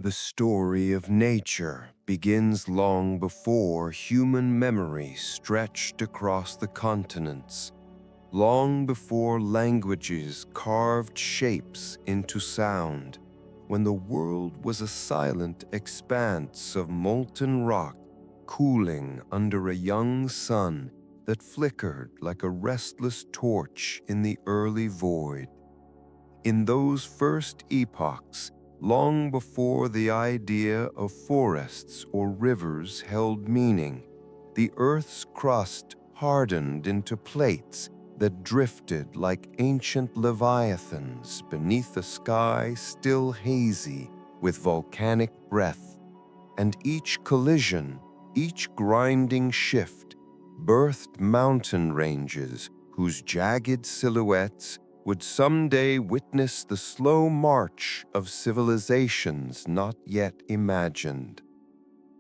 The story of nature begins long before human memory stretched across the continents, long before languages carved shapes into sound, when the world was a silent expanse of molten rock cooling under a young sun that flickered like a restless torch in the early void. In those first epochs, long before the idea of forests or rivers held meaning, the Earth's crust hardened into plates that drifted like ancient leviathans beneath a sky still hazy with volcanic breath. And each collision, each grinding shift, birthed mountain ranges whose jagged silhouettes would someday witness the slow march of civilizations not yet imagined.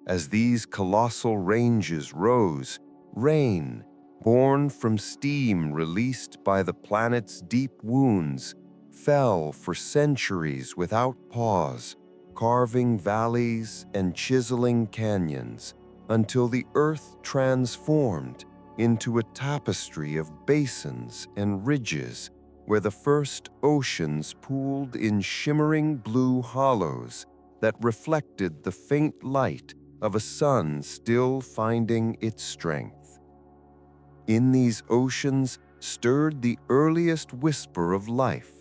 As these colossal ranges rose, rain, born from steam released by the planet's deep wounds, fell for centuries without pause, carving valleys and chiseling canyons until the Earth transformed into a tapestry of basins and ridges where the first oceans pooled in shimmering blue hollows that reflected the faint light of a sun still finding its strength. In these oceans stirred the earliest whisper of life,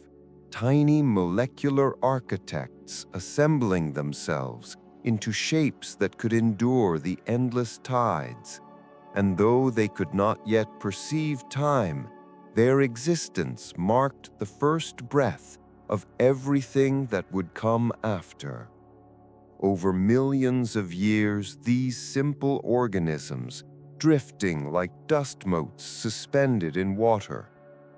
tiny molecular architects assembling themselves into shapes that could endure the endless tides. And though they could not yet perceive time, their existence marked the first breath of everything that would come after. Over millions of years, these simple organisms, drifting like dust motes suspended in water,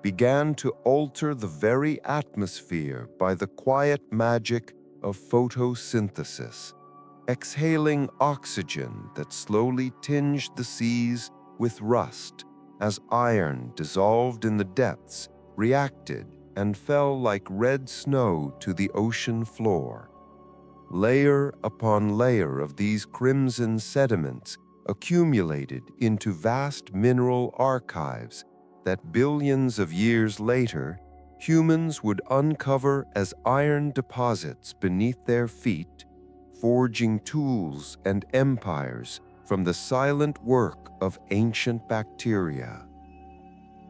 began to alter the very atmosphere by the quiet magic of photosynthesis, exhaling oxygen that slowly tinged the seas with rust as iron dissolved in the depths reacted and fell like red snow to the ocean floor. Layer upon layer of these crimson sediments accumulated into vast mineral archives that billions of years later, humans would uncover as iron deposits beneath their feet, forging tools and empires from the silent work of ancient bacteria.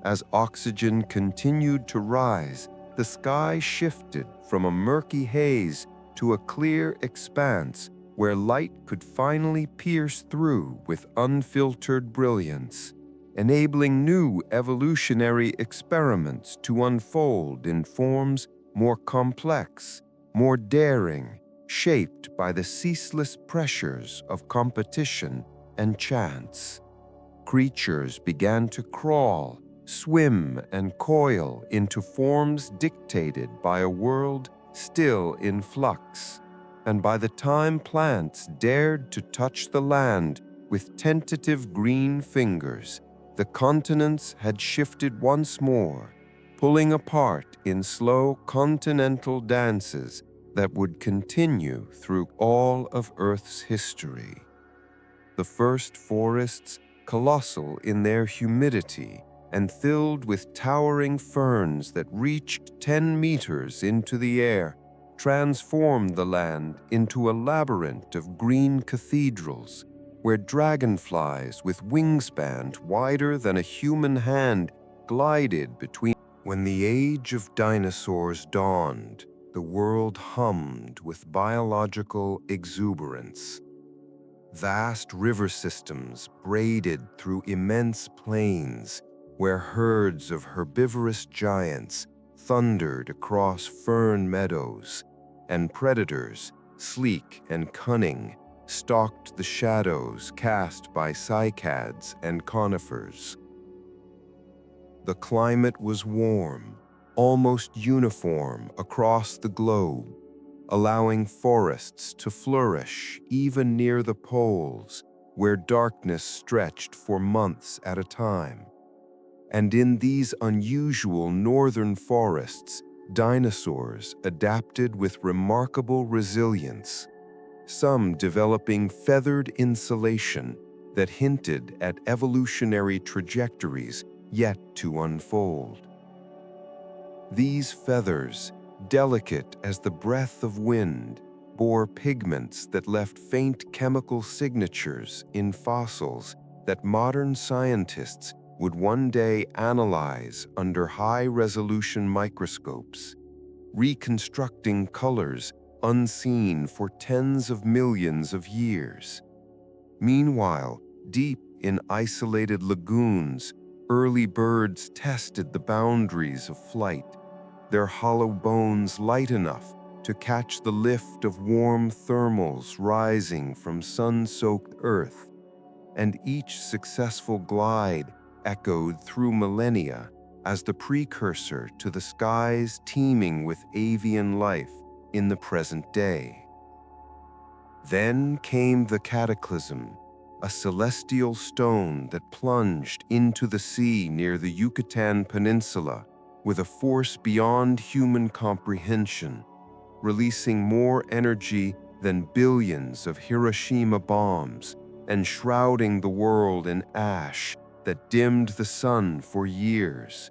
As oxygen continued to rise, the sky shifted from a murky haze to a clear expanse where light could finally pierce through with unfiltered brilliance, enabling new evolutionary experiments to unfold in forms more complex, more daring, shaped by the ceaseless pressures of competition and chance. Creatures began to crawl, swim, and coil into forms dictated by a world still in flux, and by the time plants dared to touch the land with tentative green fingers, the continents had shifted once more, pulling apart in slow continental dances that would continue through all of Earth's history. The first forests, colossal in their humidity and filled with towering ferns that reached 10 meters into the air, transformed the land into a labyrinth of green cathedrals, where dragonflies with wingspan wider than a human hand glided between. When the age of dinosaurs dawned, the world hummed with biological exuberance. Vast river systems braided through immense plains, where herds of herbivorous giants thundered across fern meadows, and predators, sleek and cunning, stalked the shadows cast by cycads and conifers. The climate was warm, almost uniform across the globe, allowing forests to flourish even near the poles, where darkness stretched for months at a time. And in these unusual northern forests, dinosaurs adapted with remarkable resilience, some developing feathered insulation that hinted at evolutionary trajectories yet to unfold. These feathers, delicate as the breath of wind, bore pigments that left faint chemical signatures in fossils that modern scientists would one day analyze under high-resolution microscopes, reconstructing colors unseen for tens of millions of years. Meanwhile, deep in isolated lagoons, early birds tested the boundaries of flight, their hollow bones light enough to catch the lift of warm thermals rising from sun-soaked earth, and each successful glide echoed through millennia as the precursor to the skies teeming with avian life in the present day. Then came the cataclysm, a celestial stone that plunged into the sea near the Yucatan Peninsula with a force beyond human comprehension, releasing more energy than billions of Hiroshima bombs and shrouding the world in ash that dimmed the sun for years.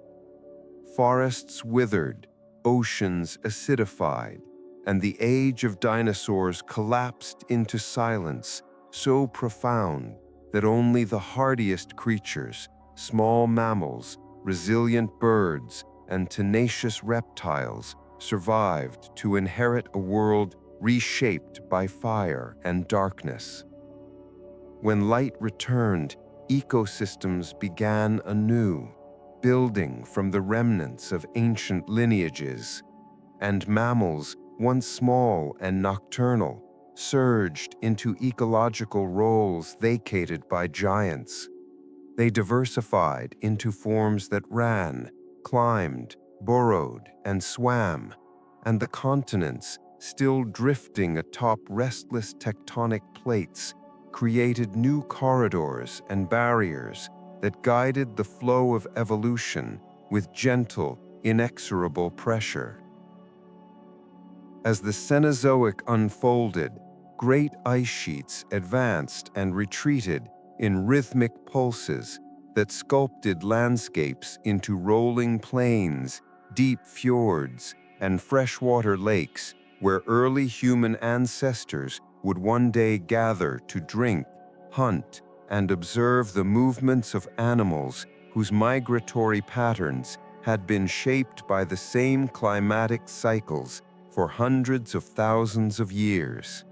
Forests withered, oceans acidified, and the age of dinosaurs collapsed into silence so profound that only the hardiest creatures, small mammals, resilient birds, and tenacious reptiles survived to inherit a world reshaped by fire and darkness. When light returned, ecosystems began anew, building from the remnants of ancient lineages, and mammals, once small and nocturnal, surged into ecological roles vacated by giants. They diversified into forms that ran, climbed, burrowed, and swam, and the continents, still drifting atop restless tectonic plates, created new corridors and barriers that guided the flow of evolution with gentle, inexorable pressure. As the Cenozoic unfolded, great ice sheets advanced and retreated in rhythmic pulses that sculpted landscapes into rolling plains, deep fjords, and freshwater lakes where early human ancestors would one day gather to drink, hunt, and observe the movements of animals whose migratory patterns had been shaped by the same climatic cycles for hundreds of thousands of years.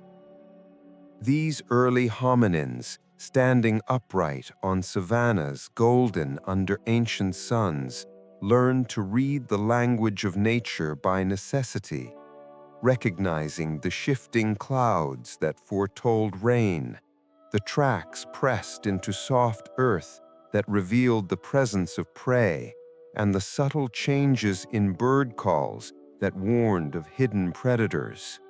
These early hominins, standing upright on savannas golden under ancient suns, learned to read the language of nature by necessity, recognizing the shifting clouds that foretold rain, the tracks pressed into soft earth that revealed the presence of prey, and the subtle changes in bird calls that warned of hidden predators.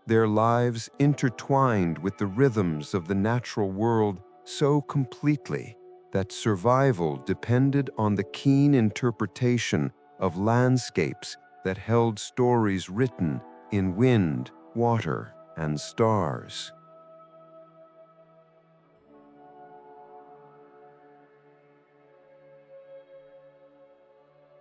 Their lives intertwined with the rhythms of the natural world so completely that survival depended on the keen interpretation of landscapes that held stories written in wind, water, and stars.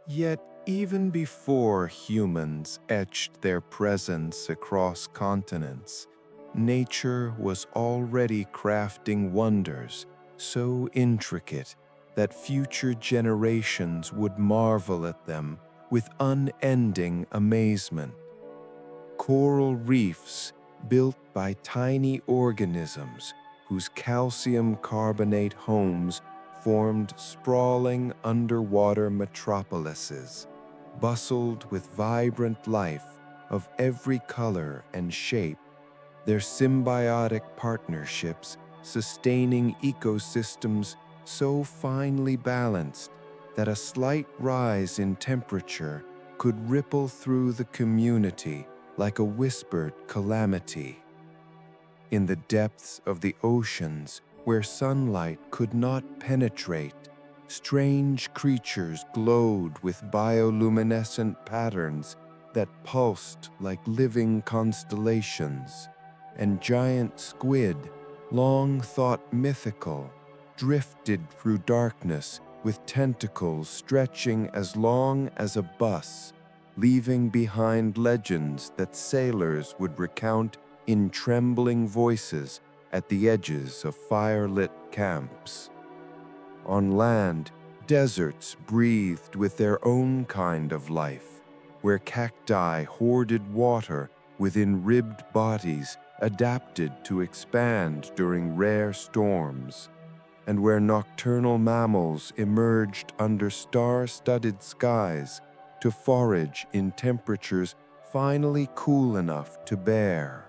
Yet, even before humans etched their presence across continents, nature was already crafting wonders so intricate that future generations would marvel at them with unending amazement. Coral reefs built by tiny organisms whose calcium carbonate homes formed sprawling underwater metropolises, bustled with vibrant life of every color and shape, their symbiotic partnerships sustaining ecosystems so finely balanced that a slight rise in temperature could ripple through the community like a whispered calamity. In the depths of the oceans, where sunlight could not penetrate, strange creatures glowed with bioluminescent patterns that pulsed like living constellations. and giant squid, long thought mythical, drifted through darkness with tentacles stretching as long as a bus, leaving behind legends that sailors would recount in trembling voices at the edges of fire-lit camps. On land, deserts breathed with their own kind of life, where cacti hoarded water within ribbed bodies adapted to expand during rare storms, and where nocturnal mammals emerged under star-studded skies to forage in temperatures finally cool enough to bear.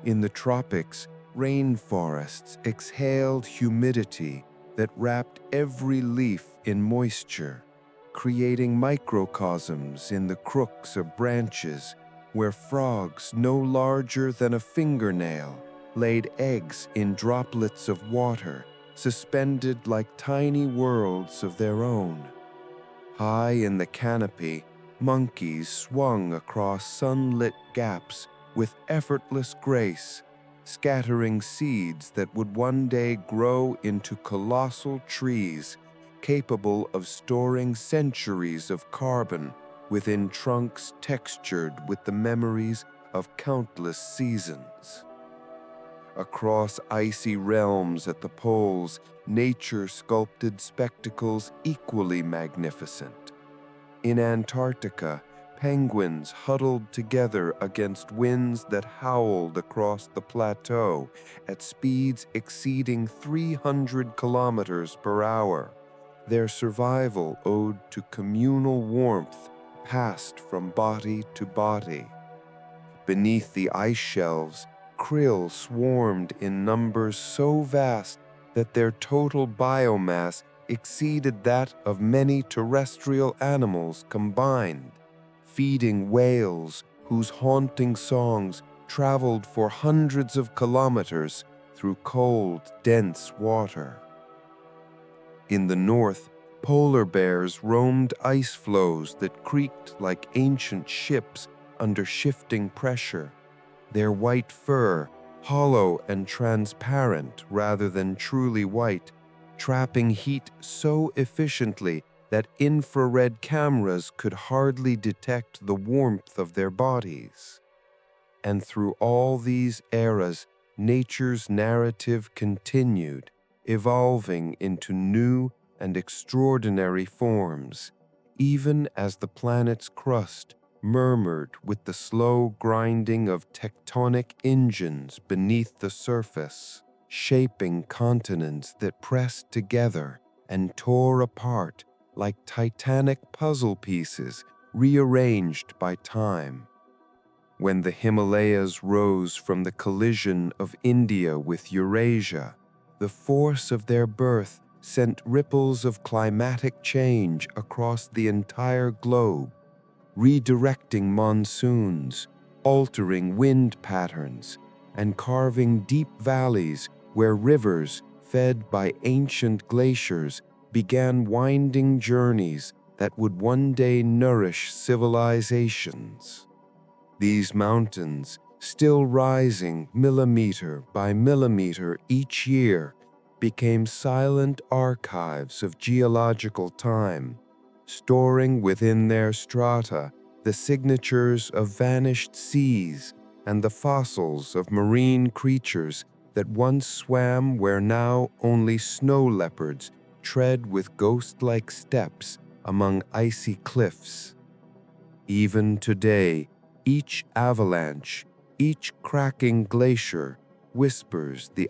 In the tropics, rainforests exhaled humidity that wrapped every leaf in moisture, creating microcosms in the crooks of branches where frogs no larger than a fingernail laid eggs in droplets of water suspended like tiny worlds of their own. High in the canopy, monkeys swung across sunlit gaps with effortless grace, scattering seeds that would one day grow into colossal trees capable of storing centuries of carbon within trunks textured with the memories of countless seasons. Across icy realms at the poles, nature sculpted spectacles equally magnificent. In Antarctica, penguins huddled together against winds that howled across the plateau at speeds exceeding 300 kilometers per hour, their survival owed to communal warmth passed from body to body. Beneath the ice shelves, krill swarmed in numbers so vast that their total biomass exceeded that of many terrestrial animals combined, feeding whales whose haunting songs traveled for hundreds of kilometers through cold, dense water. In the north, polar bears roamed ice floes that creaked like ancient ships under shifting pressure, their white fur, hollow and transparent rather than truly white, trapping heat so efficiently that infrared cameras could hardly detect the warmth of their bodies. And through all these eras, nature's narrative continued, evolving into new and extraordinary forms, even as the planet's crust murmured with the slow grinding of tectonic engines beneath the surface, shaping continents that pressed together and tore apart like titanic puzzle pieces rearranged by time. When the Himalayas rose from the collision of India with Eurasia, the force of their birth sent ripples of climatic change across the entire globe, redirecting monsoons, altering wind patterns, and carving deep valleys where rivers, fed by ancient glaciers, began winding journeys that would one day nourish civilizations. These mountains, still rising millimeter by millimeter each year, became silent archives of geological time, storing within their strata the signatures of vanished seas and the fossils of marine creatures that once swam where now only snow leopards tread with ghost-like steps among icy cliffs. Even today, each avalanche, each cracking glacier whispers the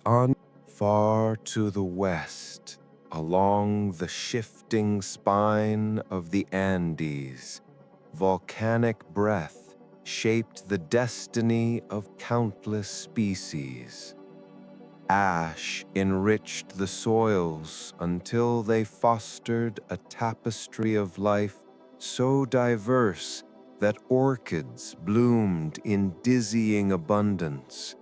far to the west, along the shifting spine of the Andes, volcanic breath shaped the destiny of countless species. Ash enriched the soils until they fostered a tapestry of life so diverse that orchids bloomed in dizzying abundance,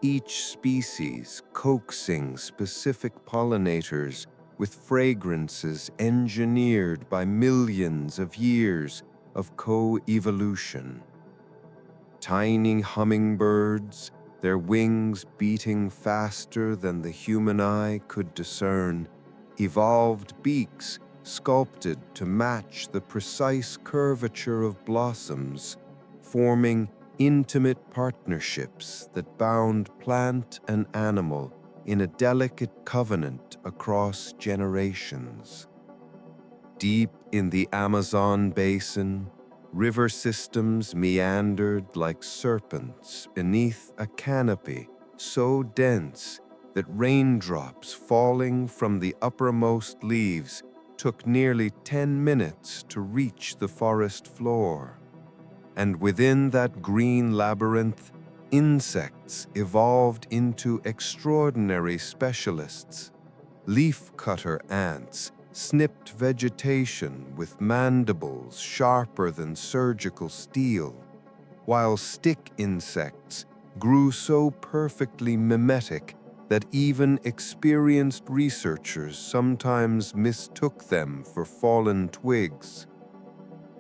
each species coaxing specific pollinators with fragrances engineered by millions of years of co-evolution. Tiny hummingbirds, their wings beating faster than the human eye could discern, evolved beaks sculpted to match the precise curvature of blossoms, forming intimate partnerships that bound plant and animal in a delicate covenant across generations. Deep in the Amazon basin, river systems meandered like serpents beneath a canopy so dense that raindrops falling from the uppermost leaves took nearly 10 minutes to reach the forest floor. And within that green labyrinth, insects evolved into extraordinary specialists. Leaf-cutter ants snipped vegetation with mandibles sharper than surgical steel, while stick insects grew so perfectly mimetic that even experienced researchers sometimes mistook them for fallen twigs.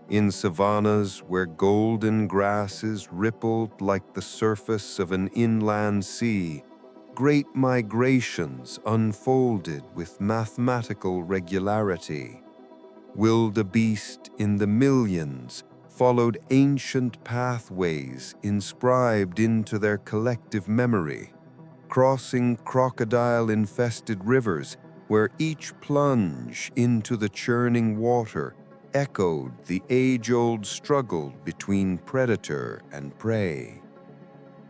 In savannas where golden grasses rippled like the surface of an inland sea, great migrations unfolded with mathematical regularity. Wildebeest in the millions followed ancient pathways inscribed into their collective memory, crossing crocodile-infested rivers where each plunge into the churning water echoed the age-old struggle between predator and prey.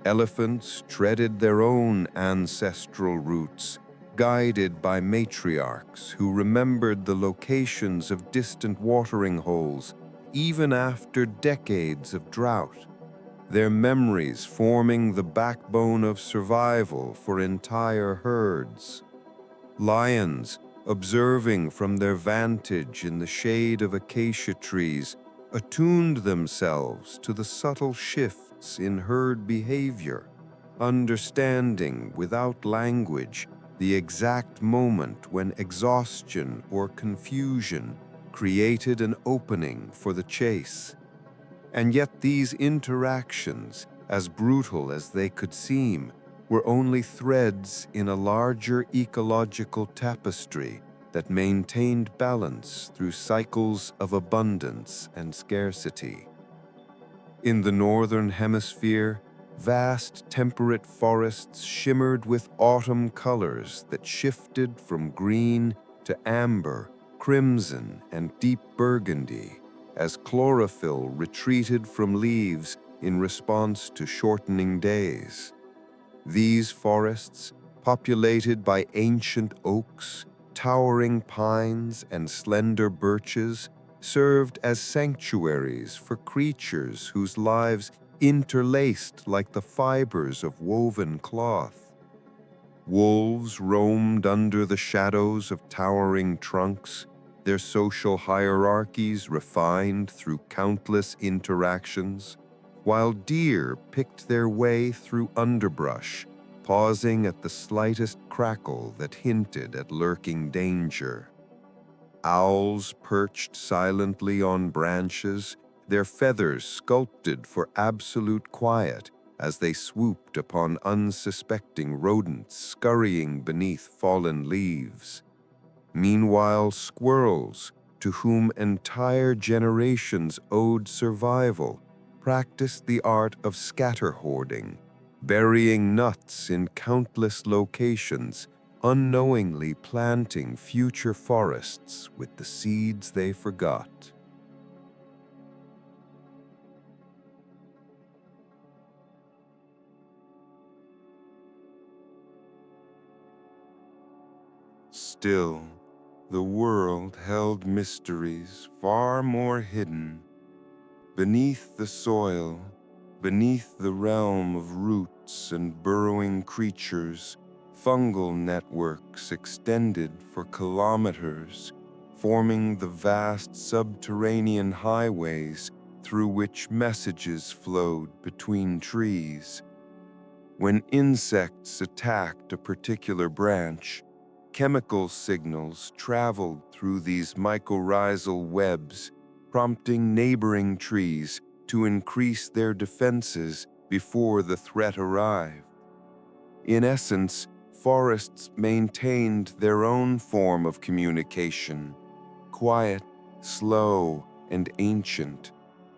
Elephants treaded their own ancestral routes, guided by matriarchs who remembered the locations of distant watering holes even after decades of drought, their memories forming the backbone of survival for entire herds. Lions, observing from their vantage in the shade of acacia trees, attuned themselves to the subtle shifts in herd behavior, understanding without language the exact moment when exhaustion or confusion created an opening for the chase. And yet these interactions, as brutal as they could seem, were only threads in a larger ecological tapestry that maintained balance through cycles of abundance and scarcity. In the northern hemisphere, vast temperate forests shimmered with autumn colors that shifted from green to amber, crimson, and deep burgundy as chlorophyll retreated from leaves in response to shortening days. These forests, populated by ancient oaks, towering pines, and slender birches, served as sanctuaries for creatures whose lives interlaced like the fibers of woven cloth. Wolves roamed under the shadows of towering trunks, their social hierarchies refined through countless interactions, while deer picked their way through underbrush, pausing at the slightest crackle that hinted at lurking danger. Owls perched silently on branches, their feathers sculpted for absolute quiet as they swooped upon unsuspecting rodents scurrying beneath fallen leaves. Meanwhile, squirrels, to whom entire generations owed survival, practiced the art of scatter hoarding, burying nuts in countless locations, unknowingly planting future forests with the seeds they forgot. Still, the world held mysteries far more hidden. Beneath the soil, beneath the realm of roots and burrowing creatures, fungal networks extended for kilometers, forming the vast subterranean highways through which messages flowed between trees. When insects attacked a particular branch, chemical signals traveled through these mycorrhizal webs, prompting neighboring trees to increase their defenses before the threat arrived. In essence, forests maintained their own form of communication, quiet, slow, and ancient,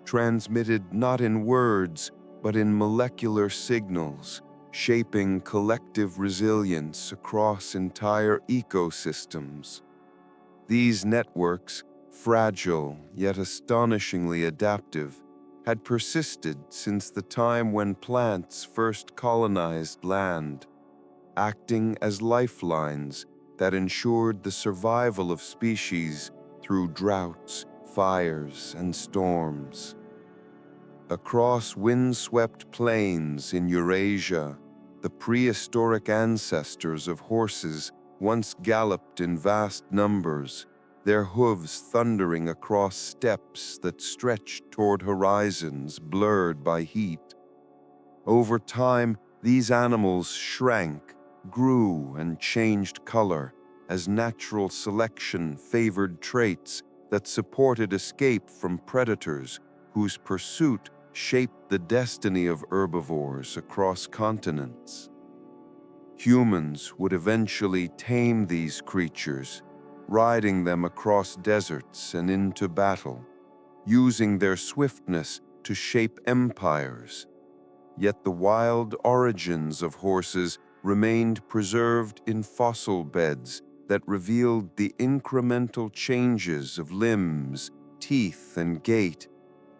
transmitted not in words, but in molecular signals, shaping collective resilience across entire ecosystems. These networks, fragile yet astonishingly adaptive, had persisted since the time when plants first colonized land, acting as lifelines that ensured the survival of species through droughts, fires, and storms. Across windswept plains in Eurasia, the prehistoric ancestors of horses once galloped in vast numbers, their hooves thundering across steppes that stretched toward horizons blurred by heat. Over time, these animals shrank, grew, and changed color as natural selection favored traits that supported escape from predators whose pursuit shaped the destiny of herbivores across continents. Humans would eventually tame these creatures, riding them across deserts and into battle, using their swiftness to shape empires. Yet the wild origins of horses remained preserved in fossil beds that revealed the incremental changes of limbs, teeth, and gait,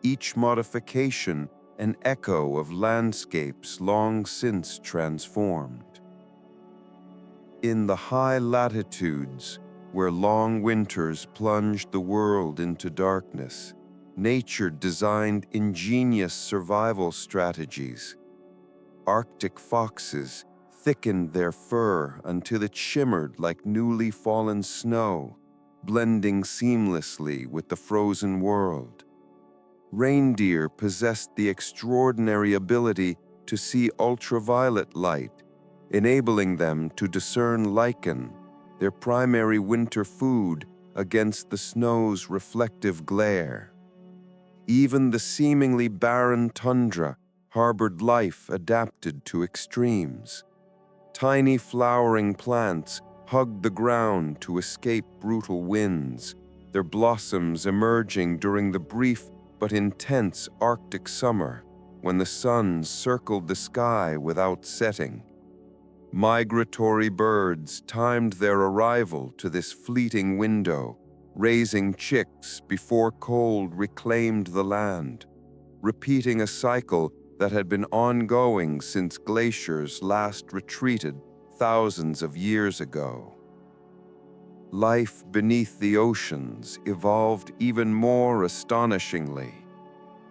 each modification an echo of landscapes long since transformed. In the high latitudes, where long winters plunged the world into darkness, nature designed ingenious survival strategies. Arctic foxes thickened their fur until it shimmered like newly fallen snow, blending seamlessly with the frozen world. Reindeer possessed the extraordinary ability to see ultraviolet light, enabling them to discern lichen, their primary winter food, against the snow's reflective glare. Even the seemingly barren tundra harbored life adapted to extremes. Tiny flowering plants hugged the ground to escape brutal winds, their blossoms emerging during the brief but intense Arctic summer when the sun circled the sky without setting. Migratory birds timed their arrival to this fleeting window, raising chicks before cold reclaimed the land, repeating a cycle that had been ongoing since glaciers last retreated thousands of years ago. Life beneath the oceans evolved even more astonishingly.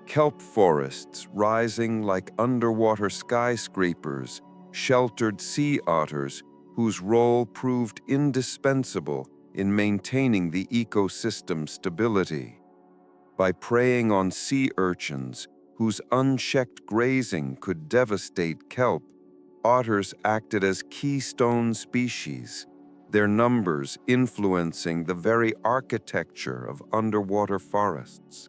Kelp forests rising like underwater skyscrapers sheltered sea otters whose role proved indispensable in maintaining the ecosystem stability. By preying on sea urchins whose unchecked grazing could devastate kelp, otters acted as keystone species, their numbers influencing the very architecture of underwater forests.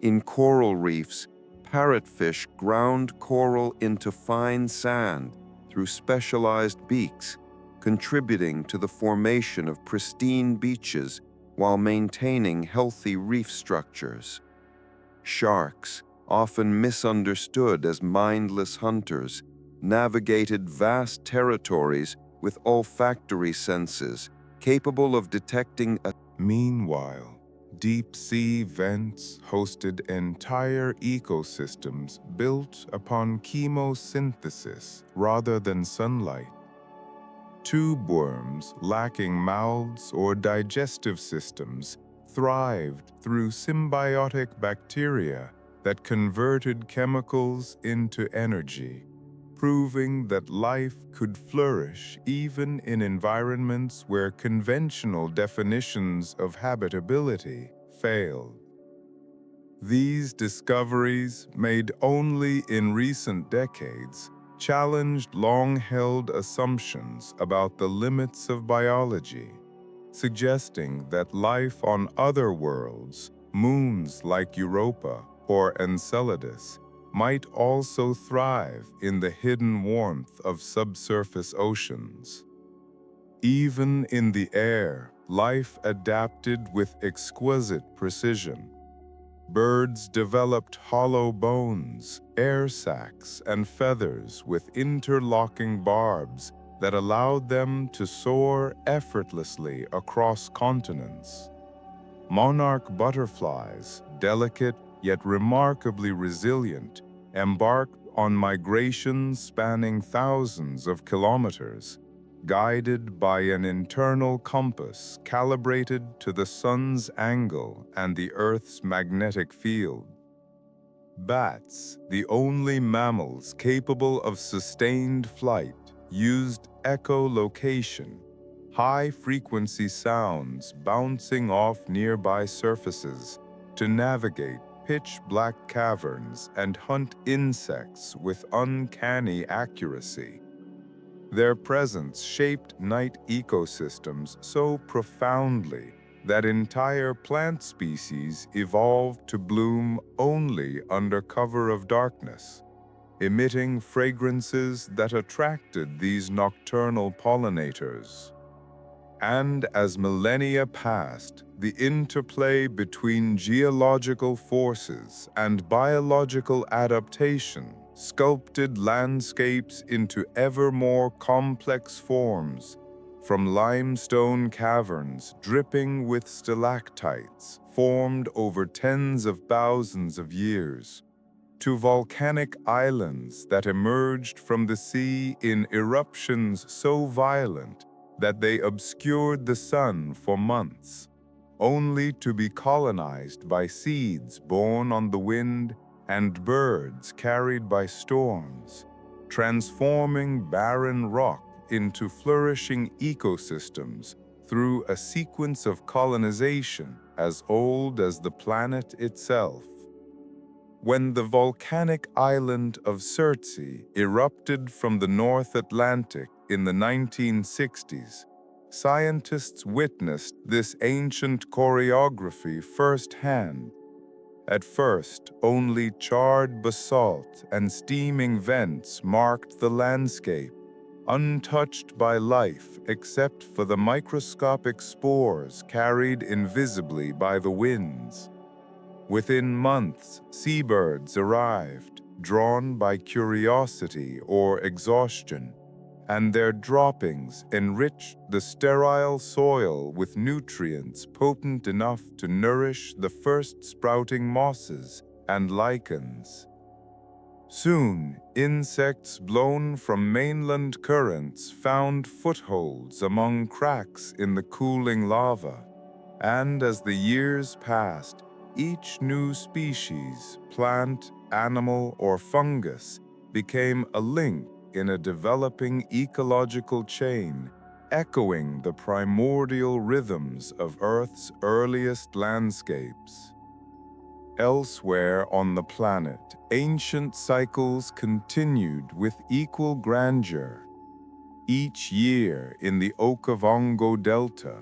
In coral reefs, parrotfish ground coral into fine sand through specialized beaks, contributing to the formation of pristine beaches while maintaining healthy reef structures. Sharks, often misunderstood as mindless hunters, navigated vast territories with olfactory senses capable of detecting a... Meanwhile, deep-sea vents hosted entire ecosystems built upon chemosynthesis rather than sunlight. Tube worms lacking mouths or digestive systems thrived through symbiotic bacteria that converted chemicals into energy, proving that life could flourish even in environments where conventional definitions of habitability failed. These discoveries, made only in recent decades, challenged long-held assumptions about the limits of biology, suggesting that life on other worlds, moons like Europa or Enceladus, might also thrive in the hidden warmth of subsurface oceans. Even in the air, life adapted with exquisite precision. Birds developed hollow bones, air sacs, and feathers with interlocking barbs that allowed them to soar effortlessly across continents. Monarch butterflies, delicate yet remarkably resilient, embarked on migrations spanning thousands of kilometers, guided by an internal compass calibrated to the sun's angle and the Earth's magnetic field. Bats, the only mammals capable of sustained flight, used echolocation, high-frequency sounds bouncing off nearby surfaces, to navigate pitch-black caverns and hunt insects with uncanny accuracy. Their presence shaped night ecosystems so profoundly that entire plant species evolved to bloom only under cover of darkness, emitting fragrances that attracted these nocturnal pollinators. And as millennia passed, the interplay between geological forces and biological adaptation sculpted landscapes into ever more complex forms, from limestone caverns dripping with stalactites formed over tens of thousands of years, to volcanic islands that emerged from the sea in eruptions so violent that they obscured the sun for months, only to be colonized by seeds born on the wind and birds carried by storms, transforming barren rock into flourishing ecosystems through a sequence of colonization as old as the planet itself. When the volcanic island of Surtsey erupted from the North Atlantic in the 1960s, scientists witnessed this ancient choreography firsthand. At first, only charred basalt and steaming vents marked the landscape, untouched by life except for the microscopic spores carried invisibly by the winds. Within months, seabirds arrived, drawn by curiosity or exhaustion, and their droppings enriched the sterile soil with nutrients potent enough to nourish the first sprouting mosses and lichens. Soon, insects blown from mainland currents found footholds among cracks in the cooling lava, and as the years passed, each new species, plant, animal, or fungus became a link in a developing ecological chain, echoing the primordial rhythms of Earth's earliest landscapes. Elsewhere on the planet, ancient cycles continued with equal grandeur. Each year in the Okavango Delta,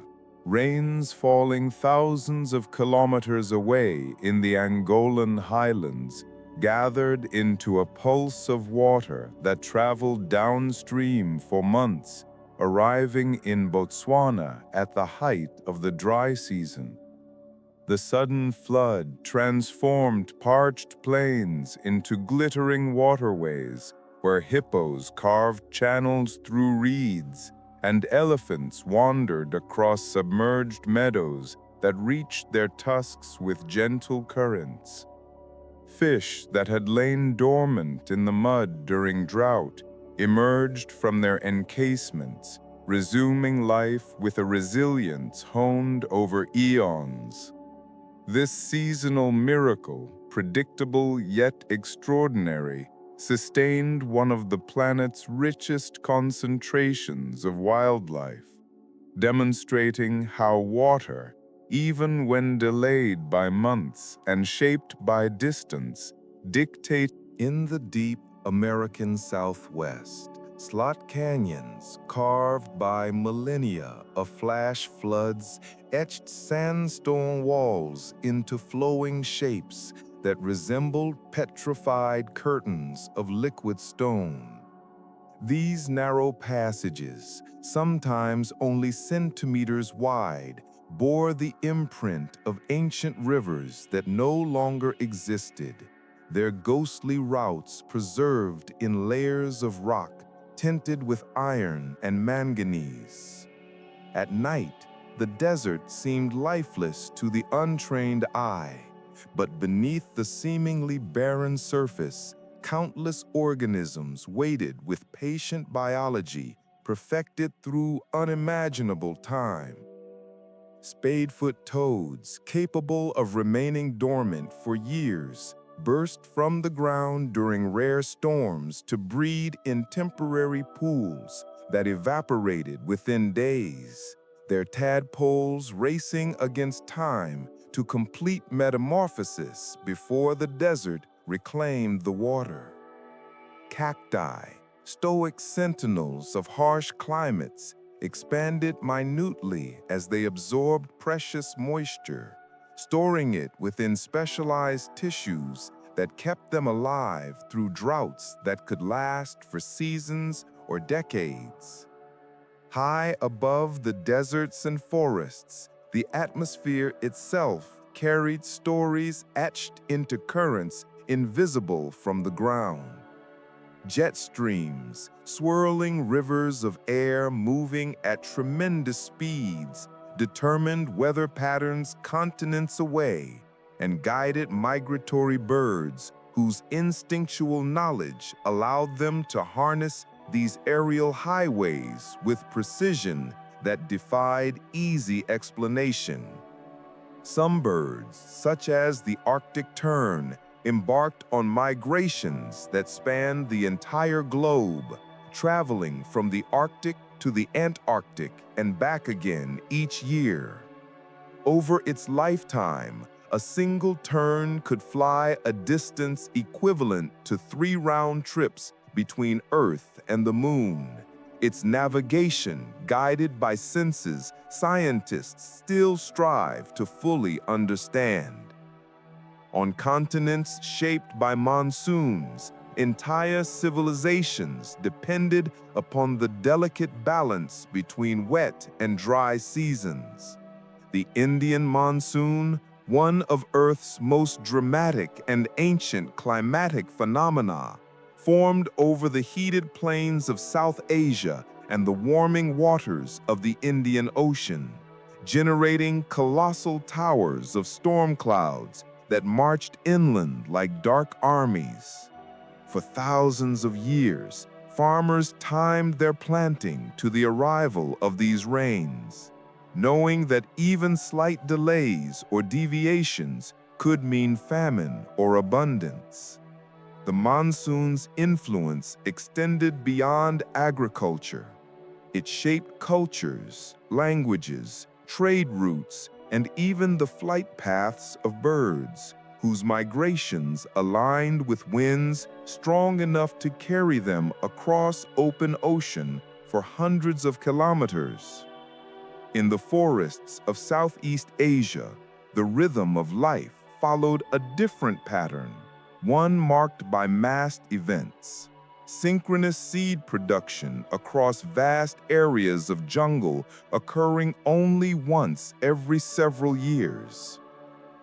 rains falling thousands of kilometers away in the Angolan highlands gathered into a pulse of water that traveled downstream for months, arriving in Botswana at the height of the dry season. The sudden flood transformed parched plains into glittering waterways where hippos carved channels through reeds and elephants wandered across submerged meadows that reached their tusks with gentle currents. Fish that had lain dormant in the mud during drought emerged from their encasements, resuming life with a resilience honed over eons. This seasonal miracle, predictable yet extraordinary, sustained one of the planet's richest concentrations of wildlife, demonstrating how water, even when delayed by months and shaped by distance, dictates. In the deep American Southwest, slot canyons carved by millennia of flash floods etched sandstone walls into flowing shapes that resembled petrified curtains of liquid stone. These narrow passages, sometimes only centimeters wide, bore the imprint of ancient rivers that no longer existed, their ghostly routes preserved in layers of rock tinted with iron and manganese. At night, the desert seemed lifeless to the untrained eye, but beneath the seemingly barren surface, countless organisms waited with patient biology perfected through unimaginable time. Spadefoot toads, capable of remaining dormant for years, burst from the ground during rare storms to breed in temporary pools that evaporated within days, their tadpoles racing against time to complete metamorphosis before the desert reclaimed the water. Cacti, stoic sentinels of harsh climates, expanded minutely as they absorbed precious moisture, storing it within specialized tissues that kept them alive through droughts that could last for seasons or decades. High above the deserts and forests, the atmosphere itself carried stories etched into currents invisible from the ground. Jet streams, swirling rivers of air moving at tremendous speeds, determined weather patterns continents away, and guided migratory birds whose instinctual knowledge allowed them to harness these aerial highways with precision that defied easy explanation. Some birds, such as the Arctic tern, embarked on migrations that spanned the entire globe, traveling from the Arctic to the Antarctic and back again each year. Over its lifetime, a single tern could fly a distance equivalent to 3 round trips between Earth and the Moon. Its navigation, guided by senses scientists still strive to fully understand. On continents shaped by monsoons, entire civilizations depended upon the delicate balance between wet and dry seasons. The Indian monsoon, one of Earth's most dramatic and ancient climatic phenomena, formed over the heated plains of South Asia and the warming waters of the Indian Ocean, generating colossal towers of storm clouds that marched inland like dark armies. For thousands of years, farmers timed their planting to the arrival of these rains, knowing that even slight delays or deviations could mean famine or abundance. The monsoon's influence extended beyond agriculture. It shaped cultures, languages, trade routes, and even the flight paths of birds, whose migrations aligned with winds strong enough to carry them across open ocean for hundreds of kilometers. In the forests of Southeast Asia, the rhythm of life followed a different pattern, one marked by massed events. Synchronous seed production across vast areas of jungle occurring only once every several years.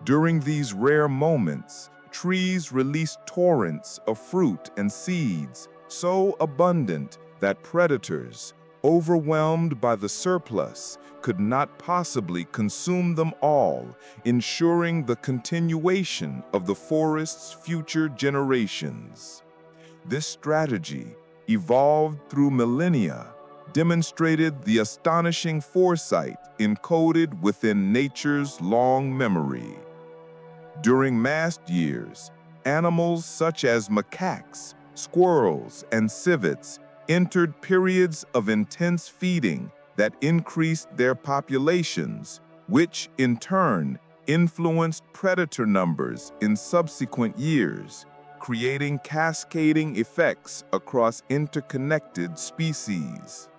During these rare moments, trees released torrents of fruit and seeds so abundant that predators, overwhelmed by the surplus, could not possibly consume them all, ensuring the continuation of the forest's future generations. This strategy, evolved through millennia, demonstrated the astonishing foresight encoded within nature's long memory. During mast years, animals such as macaques, squirrels, and civets entered periods of intense feeding that increased their populations, which in turn influenced predator numbers in subsequent years, creating cascading effects across interconnected species.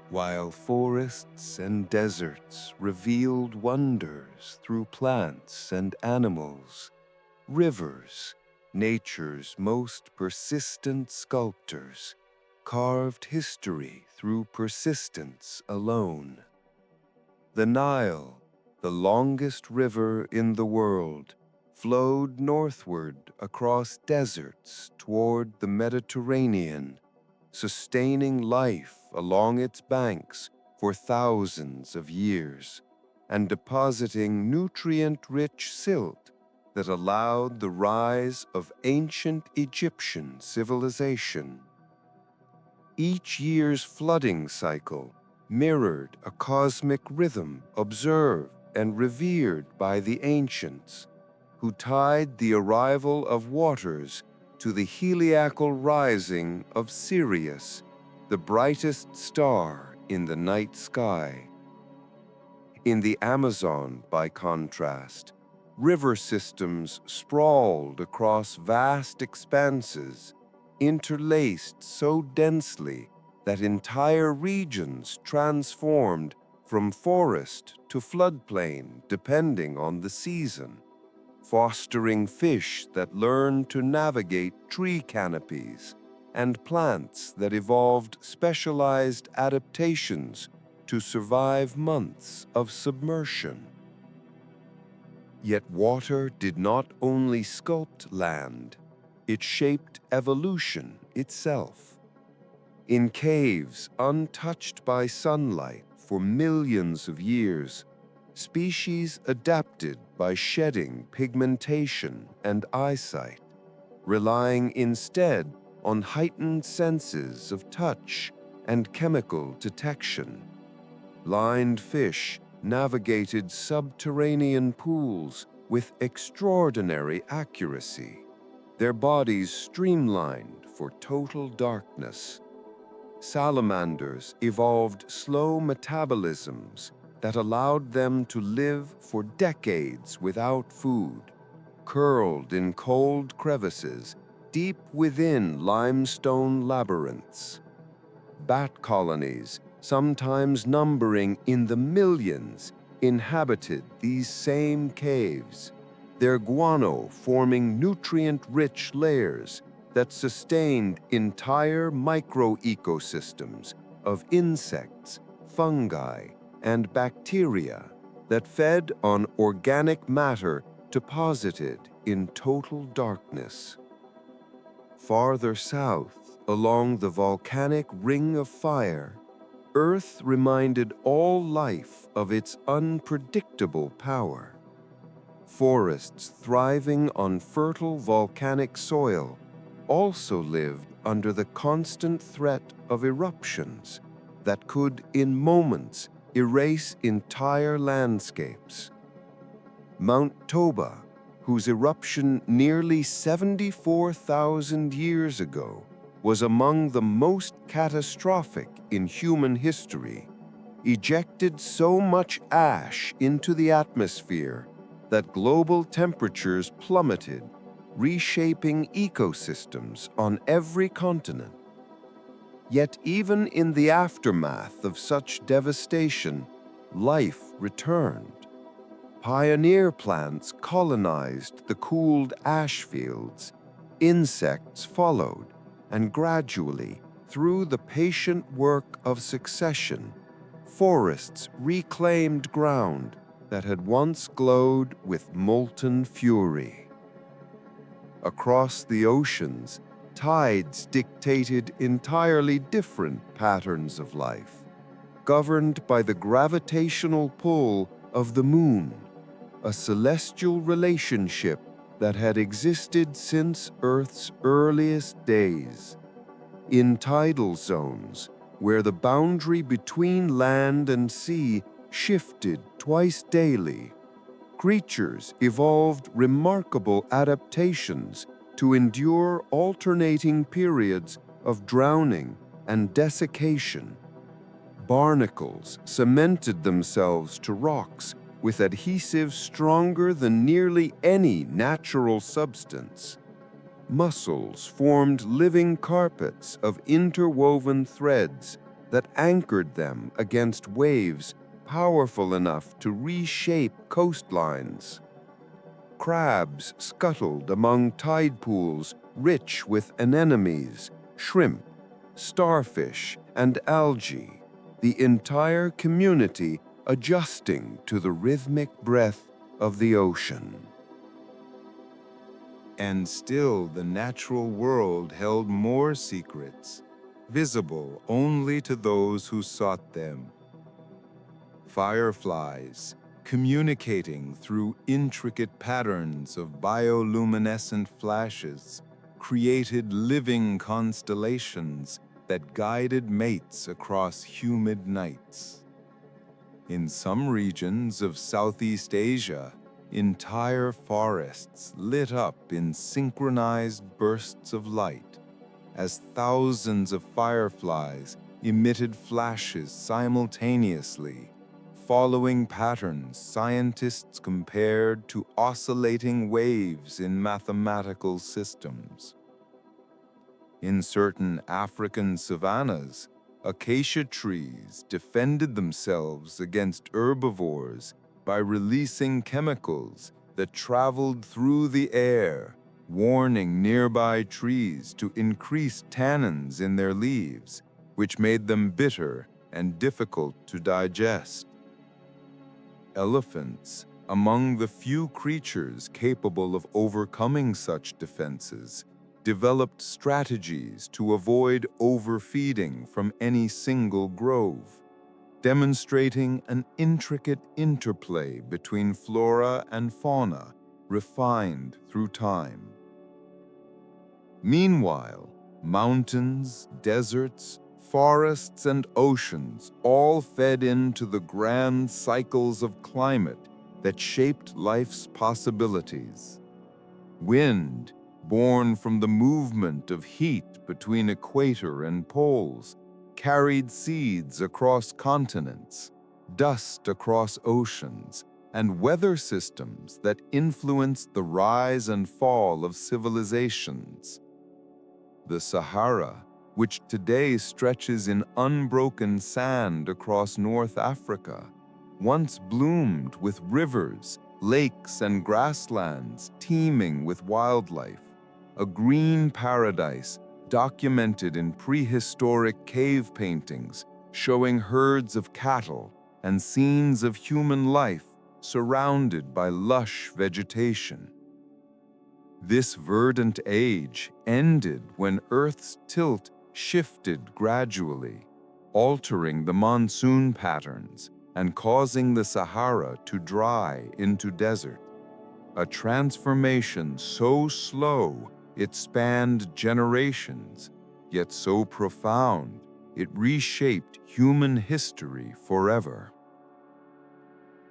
while forests and deserts revealed wonders through plants and animals. Rivers, nature's most persistent sculptors, carved history through persistence alone. The Nile, the longest river in the world, flowed northward across deserts toward the Mediterranean, sustaining life along its banks for thousands of years, and depositing nutrient-rich silt that allowed the rise of ancient Egyptian civilization. Each year's flooding cycle mirrored a cosmic rhythm observed and revered by the ancients, who tied the arrival of waters to the heliacal rising of Sirius, the brightest star in the night sky. In the Amazon, by contrast, river systems sprawled across vast expanses, interlaced so densely that entire regions transformed from forest to floodplain depending on the season, fostering fish that learned to navigate tree canopies and plants that evolved specialized adaptations to survive months of submersion. Yet water did not only sculpt land, it shaped evolution itself. In caves untouched by sunlight for millions of years, species adapted by shedding pigmentation and eyesight, relying instead on heightened senses of touch and chemical detection. Blind fish navigated subterranean pools with extraordinary accuracy, their bodies streamlined for total darkness. Salamanders evolved slow metabolisms that allowed them to live for decades without food, curled in cold crevices deep within limestone labyrinths. Bat colonies, sometimes numbering in the millions, inhabited these same caves, their guano forming nutrient-rich layers that sustained entire microecosystems of insects, fungi, and bacteria that fed on organic matter deposited in total darkness. Farther south, along the volcanic ring of fire, Earth reminded all life of its unpredictable power. Forests thriving on fertile volcanic soil also lived under the constant threat of eruptions that could, in moments, erase entire landscapes. Mount Toba, whose eruption nearly 74,000 years ago was among the most catastrophic in human history, ejected so much ash into the atmosphere that global temperatures plummeted, reshaping ecosystems on every continent. Yet even in the aftermath of such devastation, life returned. Pioneer plants colonized the cooled ash fields, insects followed, and gradually, through the patient work of succession, forests reclaimed ground that had once glowed with molten fury. Across the oceans, tides dictated entirely different patterns of life, governed by the gravitational pull of the moon, a celestial relationship that had existed since Earth's earliest days. In tidal zones, where the boundary between land and sea shifted twice daily, creatures evolved remarkable adaptations to endure alternating periods of drowning and desiccation. Barnacles cemented themselves to rocks with adhesive stronger than nearly any natural substance. Mussels formed living carpets of interwoven threads, that anchored them against waves powerful enough to reshape coastlines. Crabs scuttled among tide pools rich with anemones, shrimp, starfish, and algae, the entire community adjusting to the rhythmic breath of the ocean. And still, the natural world held more secrets, visible only to those who sought them. Fireflies, communicating through intricate patterns of bioluminescent flashes, created living constellations that guided mates across humid nights. In some regions of Southeast Asia, entire forests lit up in synchronized bursts of light, as thousands of fireflies emitted flashes simultaneously, following patterns scientists compared to oscillating waves in mathematical systems. In certain African savannas, acacia trees defended themselves against herbivores by releasing chemicals that traveled through the air, warning nearby trees to increase tannins in their leaves, which made them bitter and difficult to digest. Elephants, among the few creatures capable of overcoming such defenses, developed strategies to avoid overfeeding from any single grove, demonstrating an intricate interplay between flora and fauna refined through time. Meanwhile, mountains, deserts, forests, and oceans all fed into the grand cycles of climate that shaped life's possibilities. Wind, born from the movement of heat between equator and poles, carried seeds across continents, dust across oceans, and weather systems that influenced the rise and fall of civilizations. The Sahara, which today stretches in unbroken sand across North Africa, once bloomed with rivers, lakes, and grasslands teeming with wildlife, a green paradise documented in prehistoric cave paintings showing herds of cattle and scenes of human life surrounded by lush vegetation. This verdant age ended when Earth's tilt shifted gradually, altering the monsoon patterns and causing the Sahara to dry into desert. A transformation so slow it spanned generations, yet so profound it reshaped human history forever.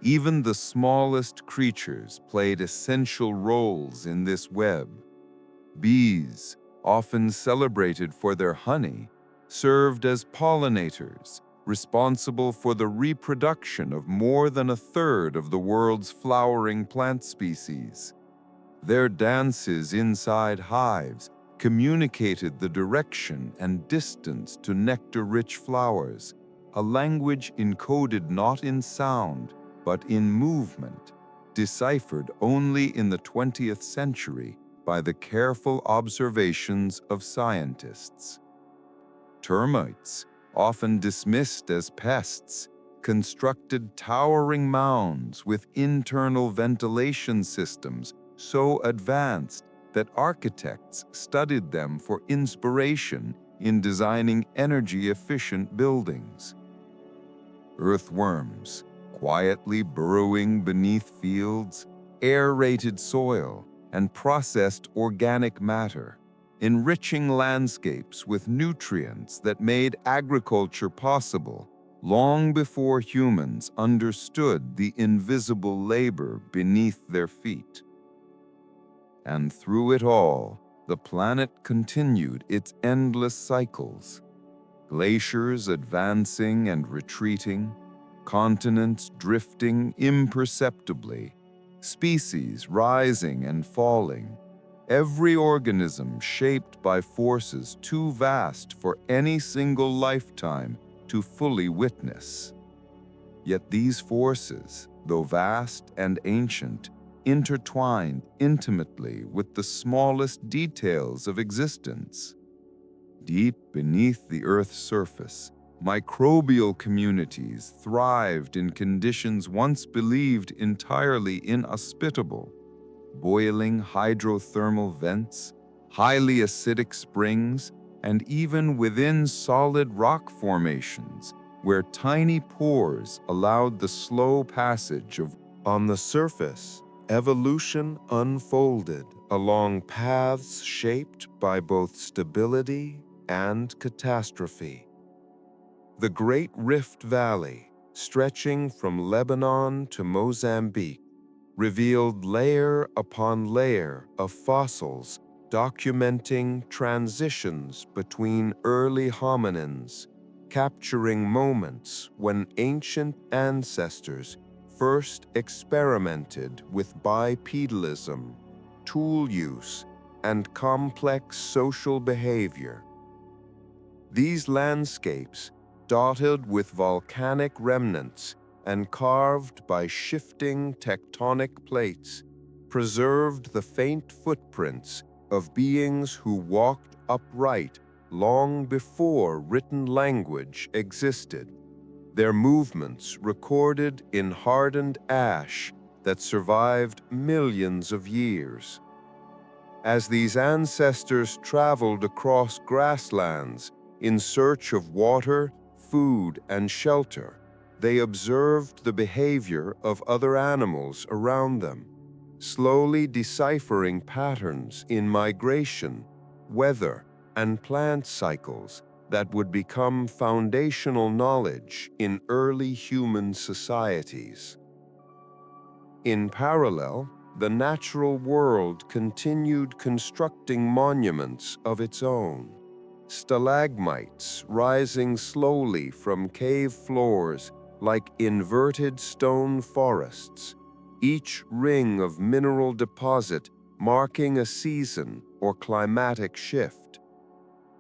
Even the smallest creatures played essential roles in this web. Bees, often celebrated for their honey, served as pollinators, responsible for the reproduction of more than a third of the world's flowering plant species. Their dances inside hives communicated the direction and distance to nectar-rich flowers, a language encoded not in sound, but in movement, deciphered only in the 20th century by the careful observations of scientists. Termites, often dismissed as pests, constructed towering mounds with internal ventilation systems so advanced that architects studied them for inspiration in designing energy-efficient buildings. Earthworms, quietly burrowing beneath fields, aerated soil, and processed organic matter, enriching landscapes with nutrients that made agriculture possible long before humans understood the invisible labor beneath their feet. And through it all, the planet continued its endless cycles. Glaciers advancing and retreating, continents drifting imperceptibly, species rising and falling, every organism shaped by forces too vast for any single lifetime to fully witness. Yet these forces, though vast and ancient, intertwined intimately with the smallest details of existence. Deep beneath the Earth's surface, microbial communities thrived in conditions once believed entirely inhospitable. Boiling hydrothermal vents, highly acidic springs, and even within solid rock formations, where tiny pores allowed the slow passage of. On the surface, evolution unfolded along paths shaped by both stability and catastrophe. The Great Rift Valley, stretching from Lebanon to Mozambique, revealed layer upon layer of fossils documenting transitions between early hominins, capturing moments when ancient ancestors first experimented with bipedalism, tool use, and complex social behavior. These landscapes, dotted with volcanic remnants and carved by shifting tectonic plates, preserved the faint footprints of beings who walked upright long before written language existed, their movements recorded in hardened ash that survived millions of years. As these ancestors traveled across grasslands in search of water, food, and shelter, they observed the behavior of other animals around them, slowly deciphering patterns in migration, weather, and plant cycles that would become foundational knowledge in early human societies. In parallel, the natural world continued constructing monuments of its own. Stalagmites rising slowly from cave floors like inverted stone forests, each ring of mineral deposit marking a season or climatic shift.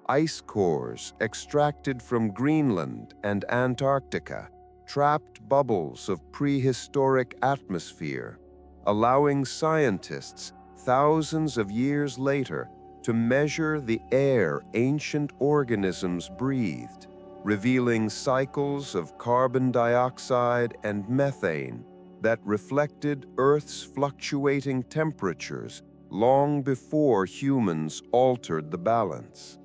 Ice cores extracted from Greenland and Antarctica trapped bubbles of prehistoric atmosphere, allowing scientists thousands of years later to measure the air ancient organisms breathed, revealing cycles of carbon dioxide and methane that reflected Earth's fluctuating temperatures long before humans altered the balance.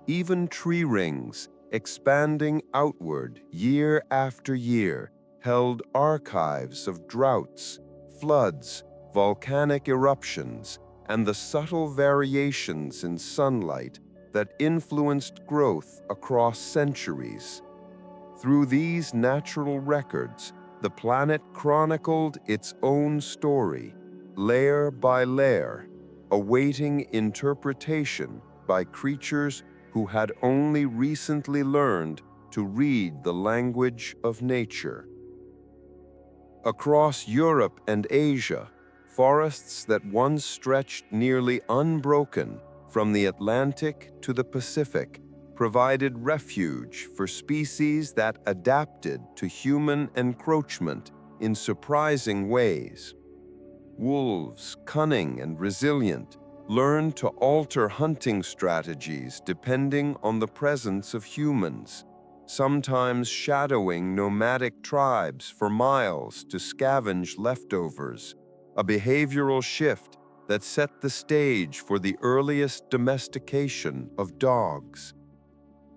Even tree rings, expanding outward year after year, held archives of droughts, floods, volcanic eruptions, and the subtle variations in sunlight that influenced growth across centuries. Through these natural records, the planet chronicled its own story, layer by layer, awaiting interpretation by creatures who had only recently learned to read the language of nature. Across Europe and Asia, forests that once stretched nearly unbroken from the Atlantic to the Pacific provided refuge for species that adapted to human encroachment in surprising ways. Wolves, cunning and resilient, learned to alter hunting strategies depending on the presence of humans, sometimes shadowing nomadic tribes for miles to scavenge leftovers, a behavioral shift that set the stage for the earliest domestication of dogs.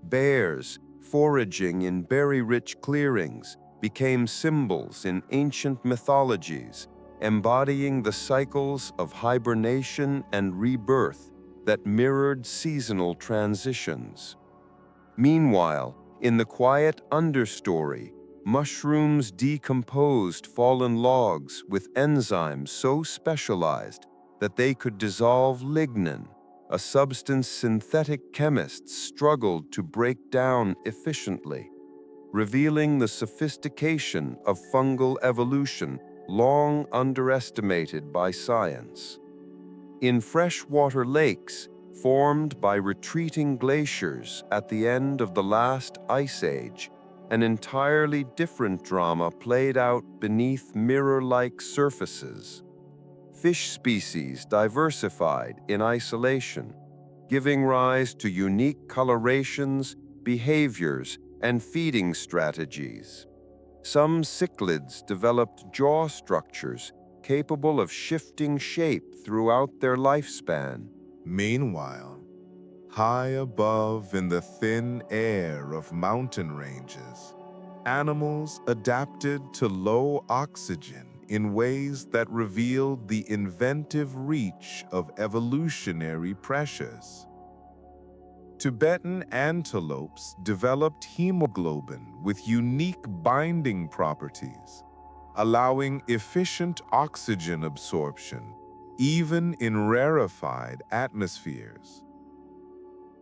Bears, foraging in berry-rich clearings, became symbols in ancient mythologies, embodying the cycles of hibernation and rebirth that mirrored seasonal transitions. Meanwhile, in the quiet understory, mushrooms decomposed fallen logs with enzymes so specialized that they could dissolve lignin, a substance synthetic chemists struggled to break down efficiently, revealing the sophistication of fungal evolution long underestimated by science. In freshwater lakes, formed by retreating glaciers at the end of the last ice age, an entirely different drama played out beneath mirror-like surfaces. Fish species diversified in isolation, giving rise to unique colorations, behaviors, and feeding strategies. Some cichlids developed jaw structures capable of shifting shape throughout their lifespan. Meanwhile, high above in the thin air of mountain ranges, animals adapted to low oxygen in ways that revealed the inventive reach of evolutionary pressures. Tibetan antelopes developed hemoglobin with unique binding properties, allowing efficient oxygen absorption even in rarefied atmospheres.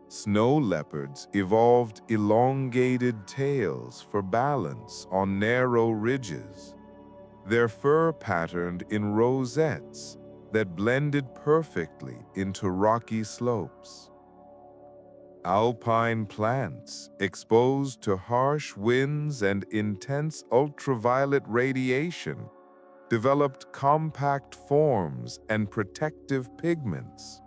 Snow leopards evolved elongated tails for balance on narrow ridges, their fur patterned in rosettes that blended perfectly into rocky slopes. Alpine plants, exposed to harsh winds and intense ultraviolet radiation, developed compact forms and protective pigments,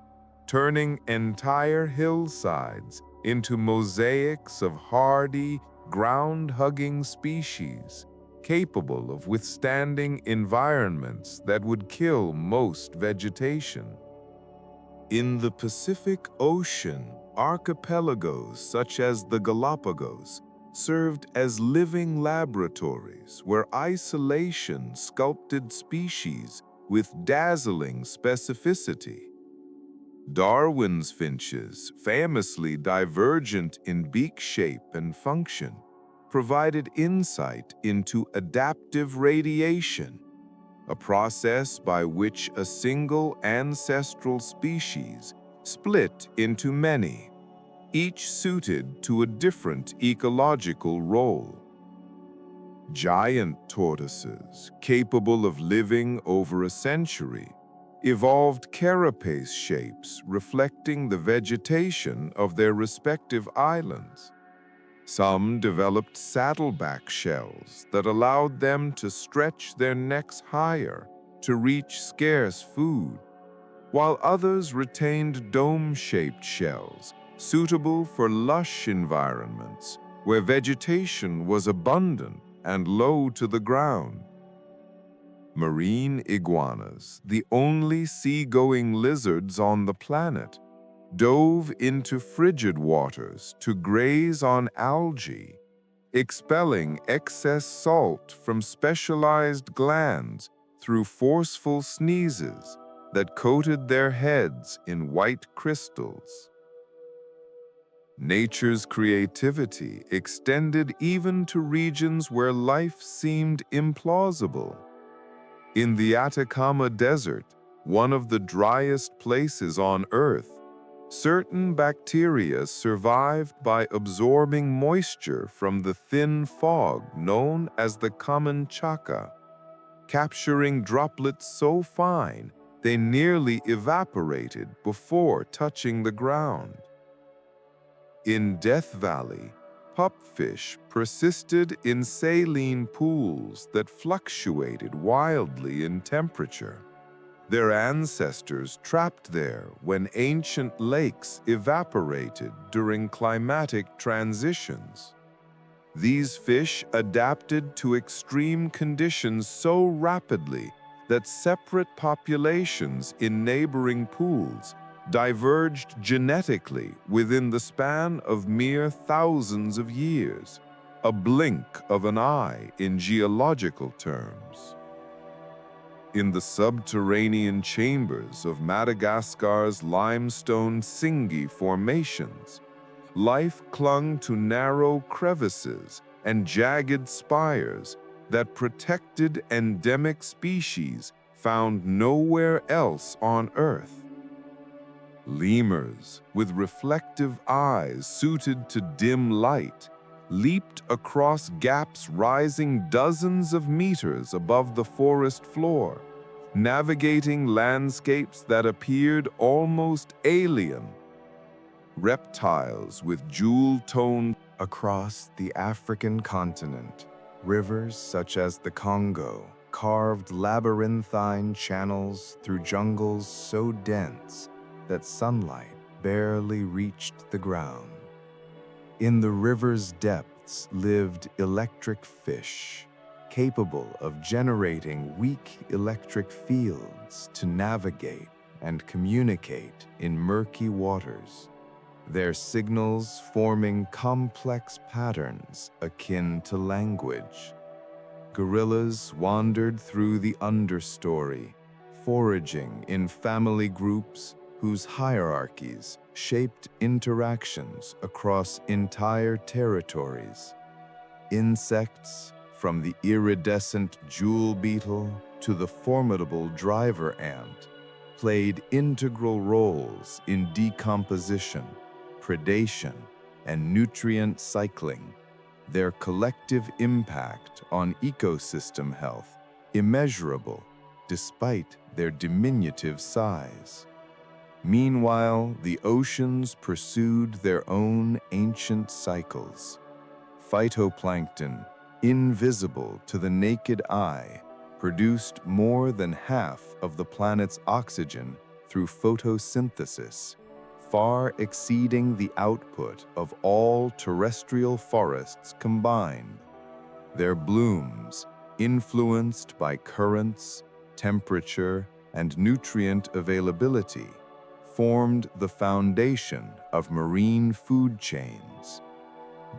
turning entire hillsides into mosaics of hardy, ground-hugging species capable of withstanding environments that would kill most vegetation. In the Pacific Ocean, archipelagos such as the Galapagos served as living laboratories where isolation sculpted species with dazzling specificity. Darwin's finches, famously divergent in beak shape and function, provided insight into adaptive radiation, a process by which a single ancestral species split into many, each suited to a different ecological role. Giant tortoises, capable of living over a century, evolved carapace shapes reflecting the vegetation of their respective islands. Some developed saddleback shells that allowed them to stretch their necks higher to reach scarce food, while others retained dome-shaped shells suitable for lush environments where vegetation was abundant and low to the ground. Marine iguanas, the only sea-going lizards on the planet, dove into frigid waters to graze on algae, expelling excess salt from specialized glands through forceful sneezes that coated their heads in white crystals. Nature's creativity extended even to regions where life seemed implausible. In the Atacama Desert, one of the driest places on Earth, certain bacteria survived by absorbing moisture from the thin fog known as the common chaka, capturing droplets so fine they nearly evaporated before touching the ground. In Death Valley, pupfish persisted in saline pools that fluctuated wildly in temperature. Their ancestors trapped there when ancient lakes evaporated during climatic transitions. These fish adapted to extreme conditions so rapidly that separate populations in neighboring pools diverged genetically within the span of mere thousands of years, a blink of an eye in geological terms. In the subterranean chambers of Madagascar's limestone Singhi formations, life clung to narrow crevices and jagged spires that protected endemic species found nowhere else on Earth. Lemurs, with reflective eyes suited to dim light, leaped across gaps rising dozens of meters above the forest floor, navigating landscapes that appeared almost alien reptiles with jewel-toned across the African continent. Rivers such as the Congo carved labyrinthine channels through jungles so dense that sunlight barely reached the ground. In the river's depths lived electric fish, capable of generating weak electric fields to navigate and communicate in murky waters, their signals forming complex patterns akin to language. Gorillas wandered through the understory, foraging in family groups whose hierarchies shaped interactions across entire territories. Insects, from the iridescent jewel beetle to the formidable driver ant, played integral roles in decomposition, predation, and nutrient cycling, their collective impact on ecosystem health immeasurable despite their diminutive size. Meanwhile, the oceans pursued their own ancient cycles. Phytoplankton, invisible to the naked eye, produced more than half of the planet's oxygen through photosynthesis, far exceeding the output of all terrestrial forests combined. Their blooms, influenced by currents, temperature, and nutrient availability, formed the foundation of marine food chains.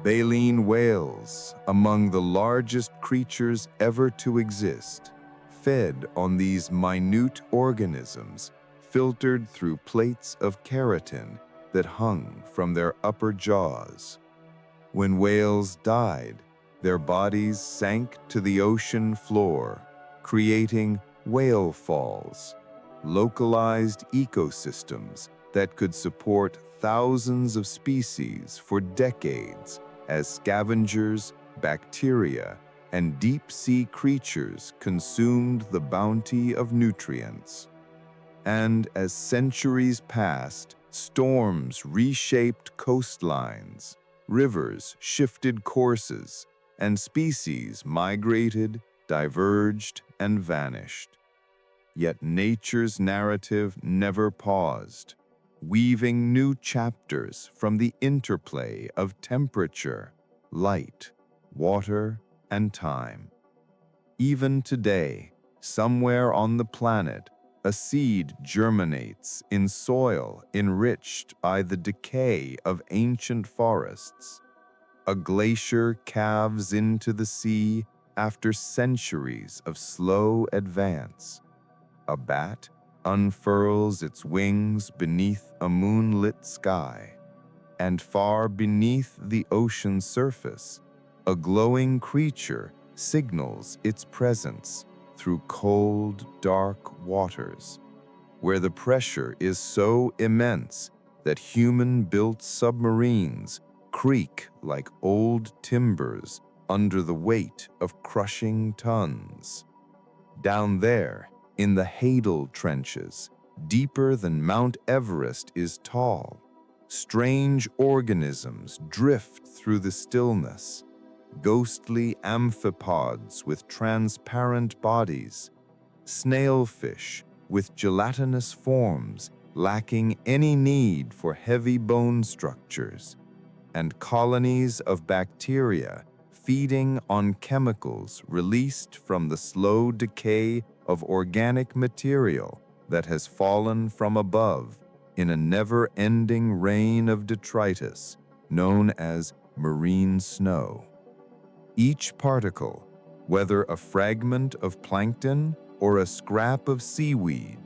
Baleen whales, among the largest creatures ever to exist, fed on these minute organisms filtered through plates of keratin that hung from their upper jaws. When whales died, their bodies sank to the ocean floor, creating whale falls, localized ecosystems that could support thousands of species for decades as scavengers, bacteria, and deep-sea creatures consumed the bounty of nutrients. And as centuries passed, storms reshaped coastlines, rivers shifted courses, and species migrated, diverged, and vanished. Yet nature's narrative never paused, weaving new chapters from the interplay of temperature, light, water, and time. Even today, somewhere on the planet, a seed germinates in soil enriched by the decay of ancient forests. A glacier calves into the sea after centuries of slow advance. A bat unfurls its wings beneath a moonlit sky. And far beneath the ocean surface, a glowing creature signals its presence through cold, dark waters, where the pressure is so immense that human-built submarines creak like old timbers under the weight of crushing tons. Down there, in the Hadal trenches, deeper than Mount Everest is tall, strange organisms drift through the stillness, ghostly amphipods with transparent bodies, snailfish with gelatinous forms lacking any need for heavy bone structures, and colonies of bacteria feeding on chemicals released from the slow decay of organic material that has fallen from above in a never-ending rain of detritus known as marine snow. Each particle, whether a fragment of plankton or a scrap of seaweed,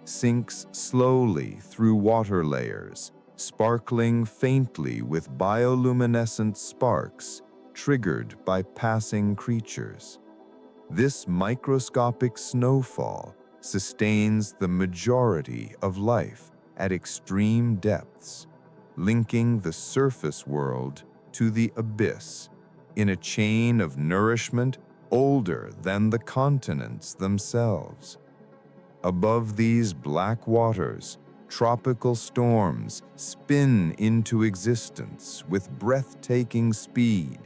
sinks slowly through water layers, sparkling faintly with bioluminescent sparks triggered by passing creatures. This microscopic snowfall sustains the majority of life at extreme depths, linking the surface world to the abyss in a chain of nourishment older than the continents themselves. Above these black waters, Tropical storms spin into existence with breathtaking speed,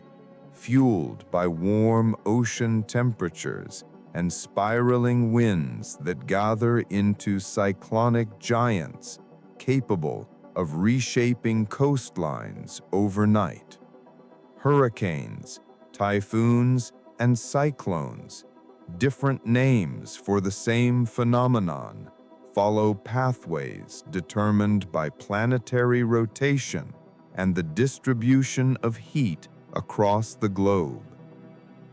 fueled by warm ocean temperatures and spiraling winds that gather into cyclonic giants capable of reshaping coastlines overnight. Hurricanes, typhoons, and cyclones, different names for the same phenomenon, follow pathways determined by planetary rotation and the distribution of heat across the globe.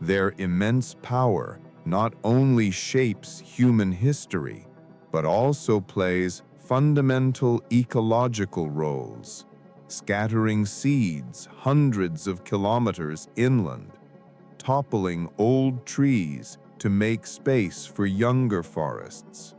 Their immense power not only shapes human history, but also plays fundamental ecological roles, scattering seeds hundreds of kilometers inland, toppling old trees to make space for younger forests,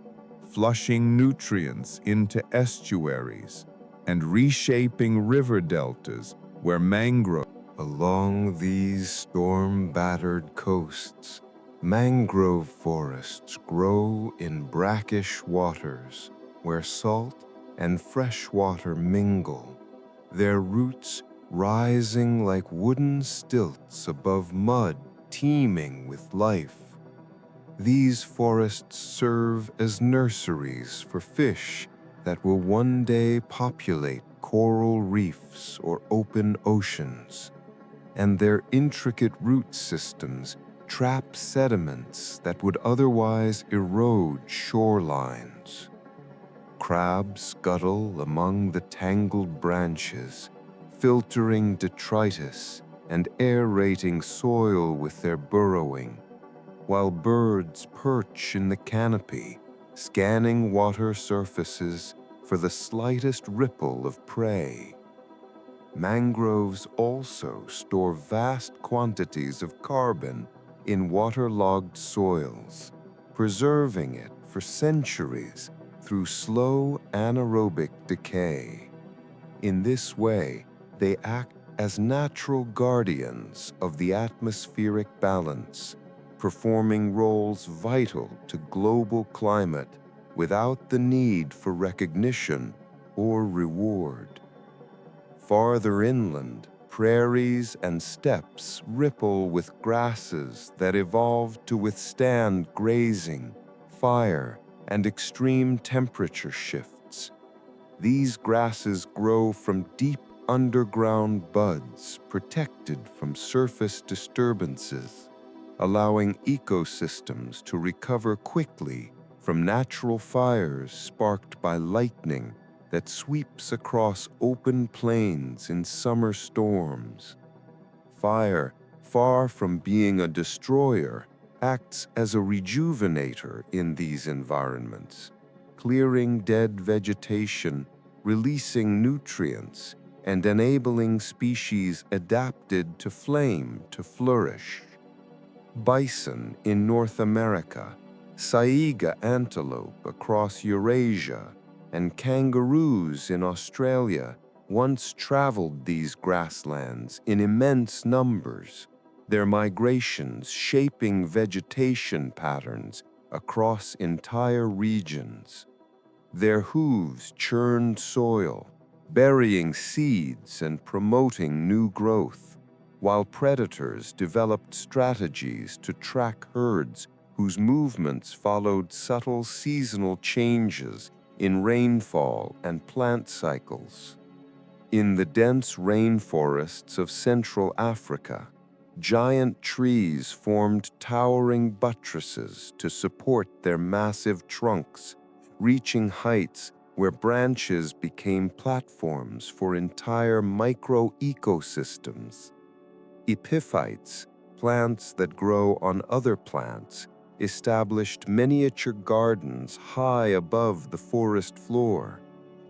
flushing nutrients into estuaries, and reshaping river deltas where mangrove. Along these storm-battered coasts, mangrove forests grow in brackish waters where salt and fresh water mingle, their roots rising like wooden stilts above mud teeming with life. These forests serve as nurseries for fish that will one day populate coral reefs or open oceans, and their intricate root systems trap sediments that would otherwise erode shorelines. Crabs scuttle among the tangled branches, filtering detritus and aerating soil with their burrowing, while birds perch in the canopy, scanning water surfaces for the slightest ripple of prey. Mangroves also store vast quantities of carbon in waterlogged soils, preserving it for centuries through slow anaerobic decay. In this way, they act as natural guardians of the atmospheric balance, performing roles vital to global climate without the need for recognition or reward. Farther inland, prairies and steppes ripple with grasses that evolved to withstand grazing, fire, and extreme temperature shifts. These grasses grow from deep underground buds protected from surface disturbances, allowing ecosystems to recover quickly from natural fires sparked by lightning that sweeps across open plains in summer storms. Fire, far from being a destroyer, acts as a rejuvenator in these environments, clearing dead vegetation, releasing nutrients, and enabling species adapted to flame to flourish. Bison in North America, saiga antelope across Eurasia, and kangaroos in Australia once traveled these grasslands in immense numbers, their migrations shaping vegetation patterns across entire regions. Their hooves churned soil, burying seeds and promoting new growth, while predators developed strategies to track herds whose movements followed subtle seasonal changes in rainfall and plant cycles. In the dense rainforests of Central Africa, giant trees formed towering buttresses to support their massive trunks, reaching heights where branches became platforms for entire micro-ecosystems. Epiphytes, plants that grow on other plants, established miniature gardens high above the forest floor,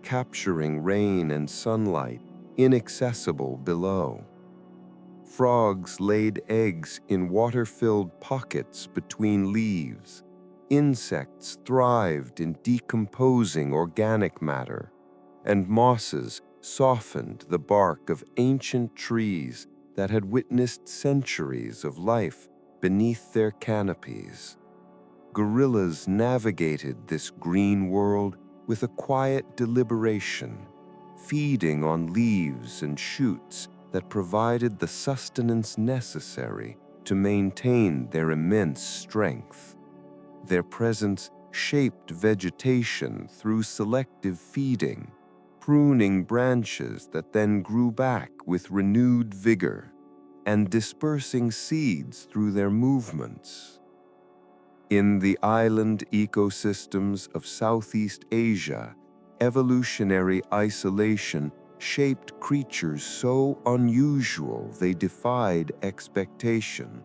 capturing rain and sunlight inaccessible below. Frogs laid eggs in water-filled pockets between leaves. Insects thrived in decomposing organic matter, and mosses softened the bark of ancient trees that had witnessed centuries of life beneath their canopies. Gorillas navigated this green world with a quiet deliberation, feeding on leaves and shoots that provided the sustenance necessary to maintain their immense strength. Their presence shaped vegetation through selective feeding, pruning branches that then grew back with renewed vigor, and dispersing seeds through their movements. In the island ecosystems of Southeast Asia, evolutionary isolation shaped creatures so unusual they defied expectation.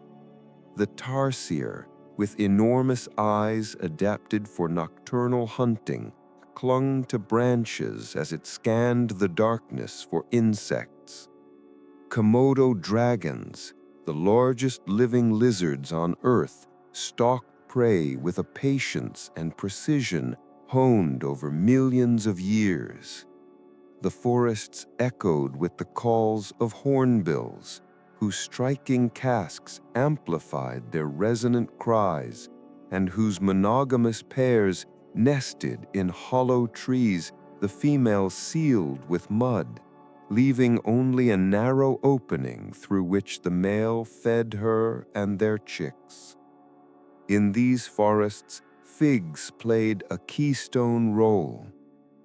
The tarsier, with enormous eyes adapted for nocturnal hunting, clung to branches as it scanned the darkness for insects. Komodo dragons, the largest living lizards on Earth, stalked prey with a patience and precision honed over millions of years. The forests echoed with the calls of hornbills, whose striking casques amplified their resonant cries, and whose monogamous pairs nested in hollow trees, the females sealed with mud, leaving only a narrow opening through which the male fed her and their chicks. In these forests, figs played a keystone role.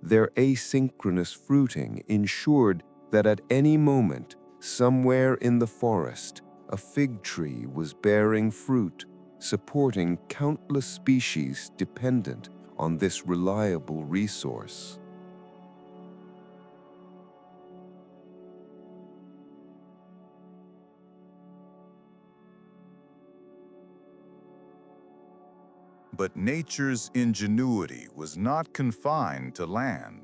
Their asynchronous fruiting ensured that at any moment, somewhere in the forest, a fig tree was bearing fruit, supporting countless species dependent on this reliable resource. But nature's ingenuity was not confined to land.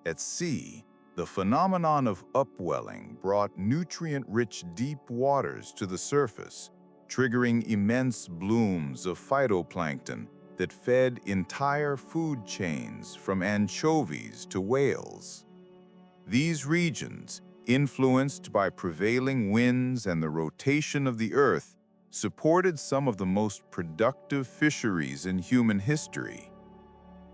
At sea, the phenomenon of upwelling brought nutrient-rich deep waters to the surface, triggering immense blooms of phytoplankton that fed entire food chains from anchovies to whales. These regions, influenced by prevailing winds and the rotation of the Earth, supported some of the most productive fisheries in human history.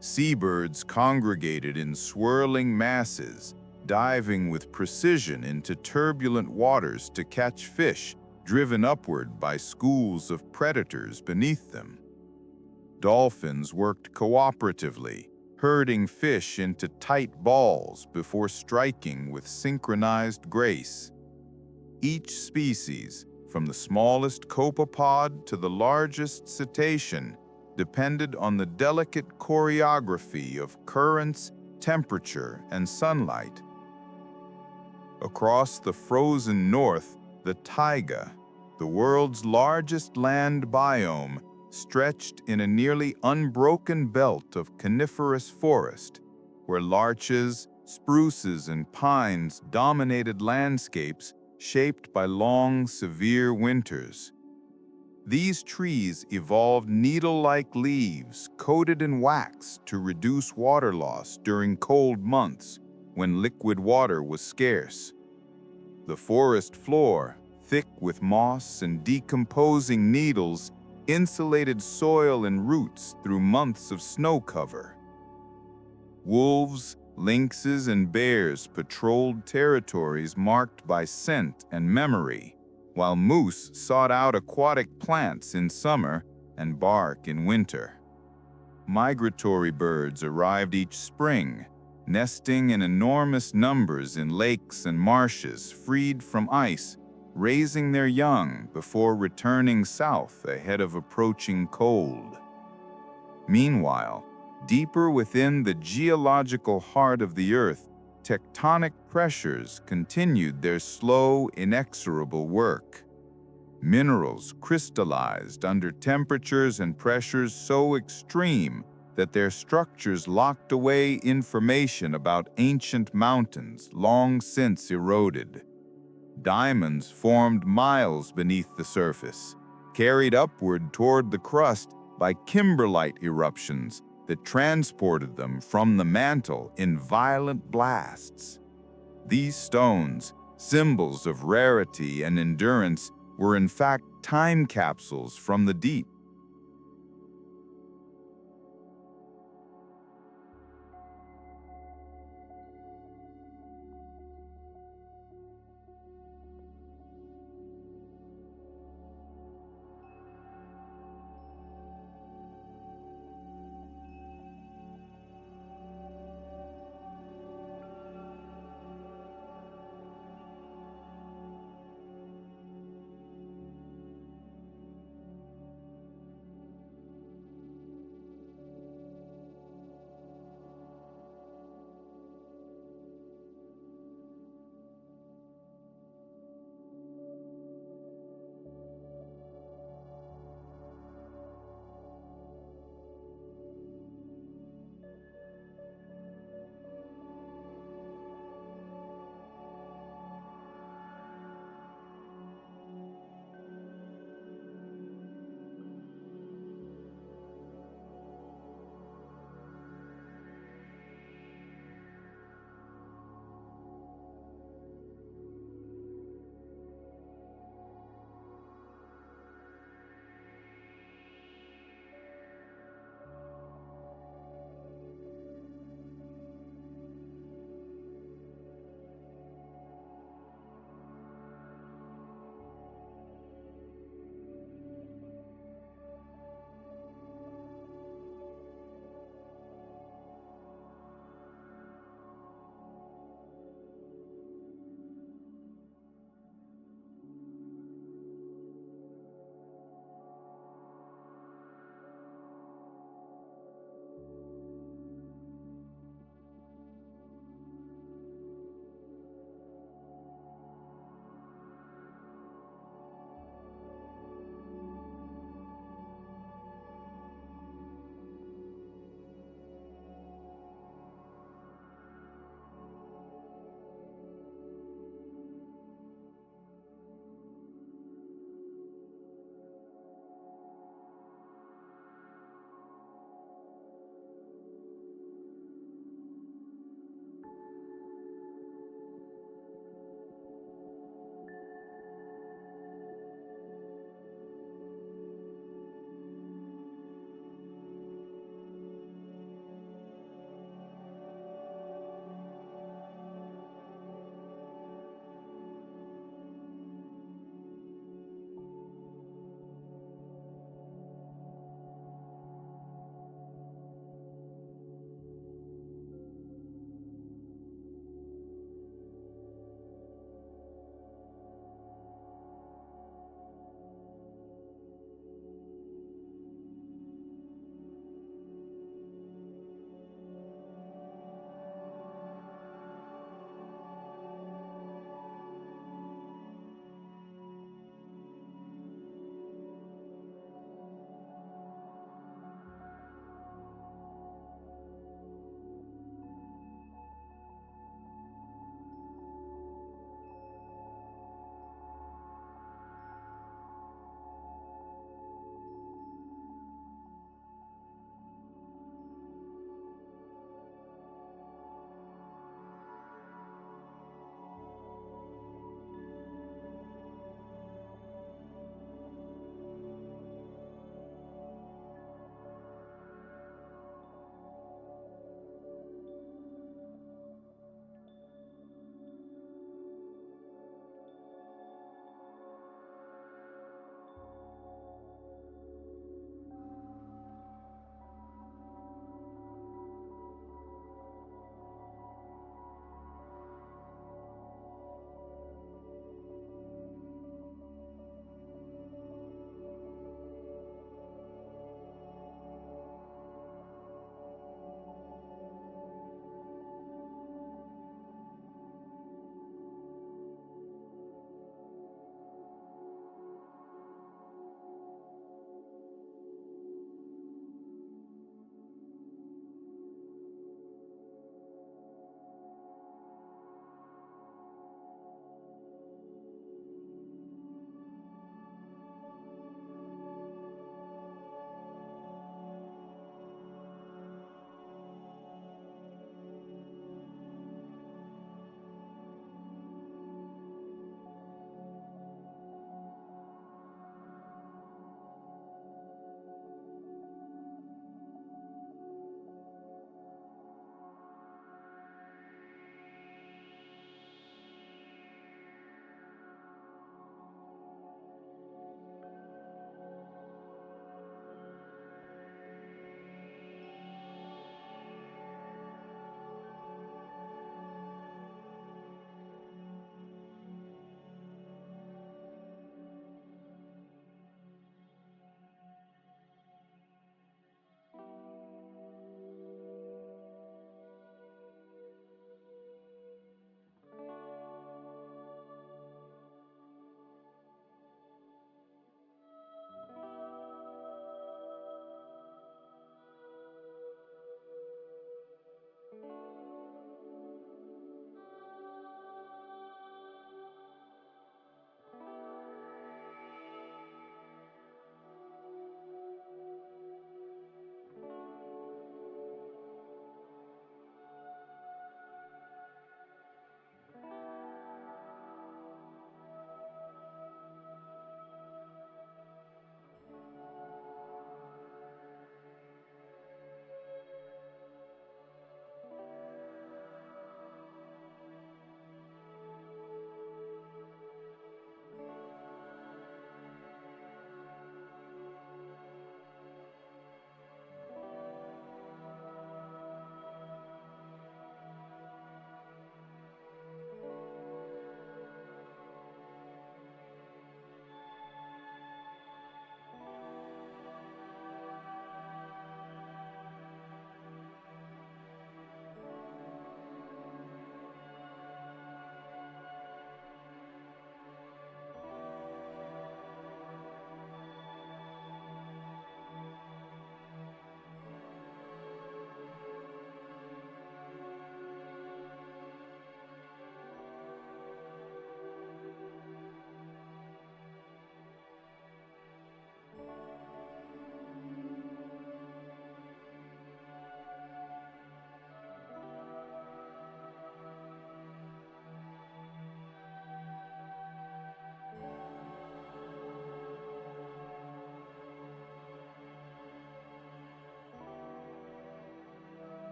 Seabirds congregated in swirling masses, diving with precision into turbulent waters to catch fish driven upward by schools of predators beneath them. Dolphins worked cooperatively, herding fish into tight balls before striking with synchronized grace. Each species, from the smallest copepod to the largest cetacean, depended on the delicate choreography of currents, temperature, and sunlight. Across the frozen north, the taiga, the world's largest land biome, stretched in a nearly unbroken belt of coniferous forest, where larches, spruces, and pines dominated landscapes shaped by long, severe winters. These trees evolved needle-like leaves coated in wax to reduce water loss during cold months when liquid water was scarce. The forest floor, thick with moss and decomposing needles, insulated soil and roots through months of snow cover. Wolves, lynxes, and bears patrolled territories marked by scent and memory, while moose sought out aquatic plants in summer and bark in winter. Migratory birds arrived each spring, nesting in enormous numbers in lakes and marshes freed from ice, raising their young before returning south ahead of approaching cold. Meanwhile, deeper within the geological heart of the Earth, tectonic pressures continued their slow, inexorable work. Minerals crystallized under temperatures and pressures so extreme that their structures locked away information about ancient mountains long since eroded. Diamonds formed miles beneath the surface, carried upward toward the crust by kimberlite eruptions that transported them from the mantle in violent blasts. These stones, symbols of rarity and endurance, were in fact time capsules from the deep,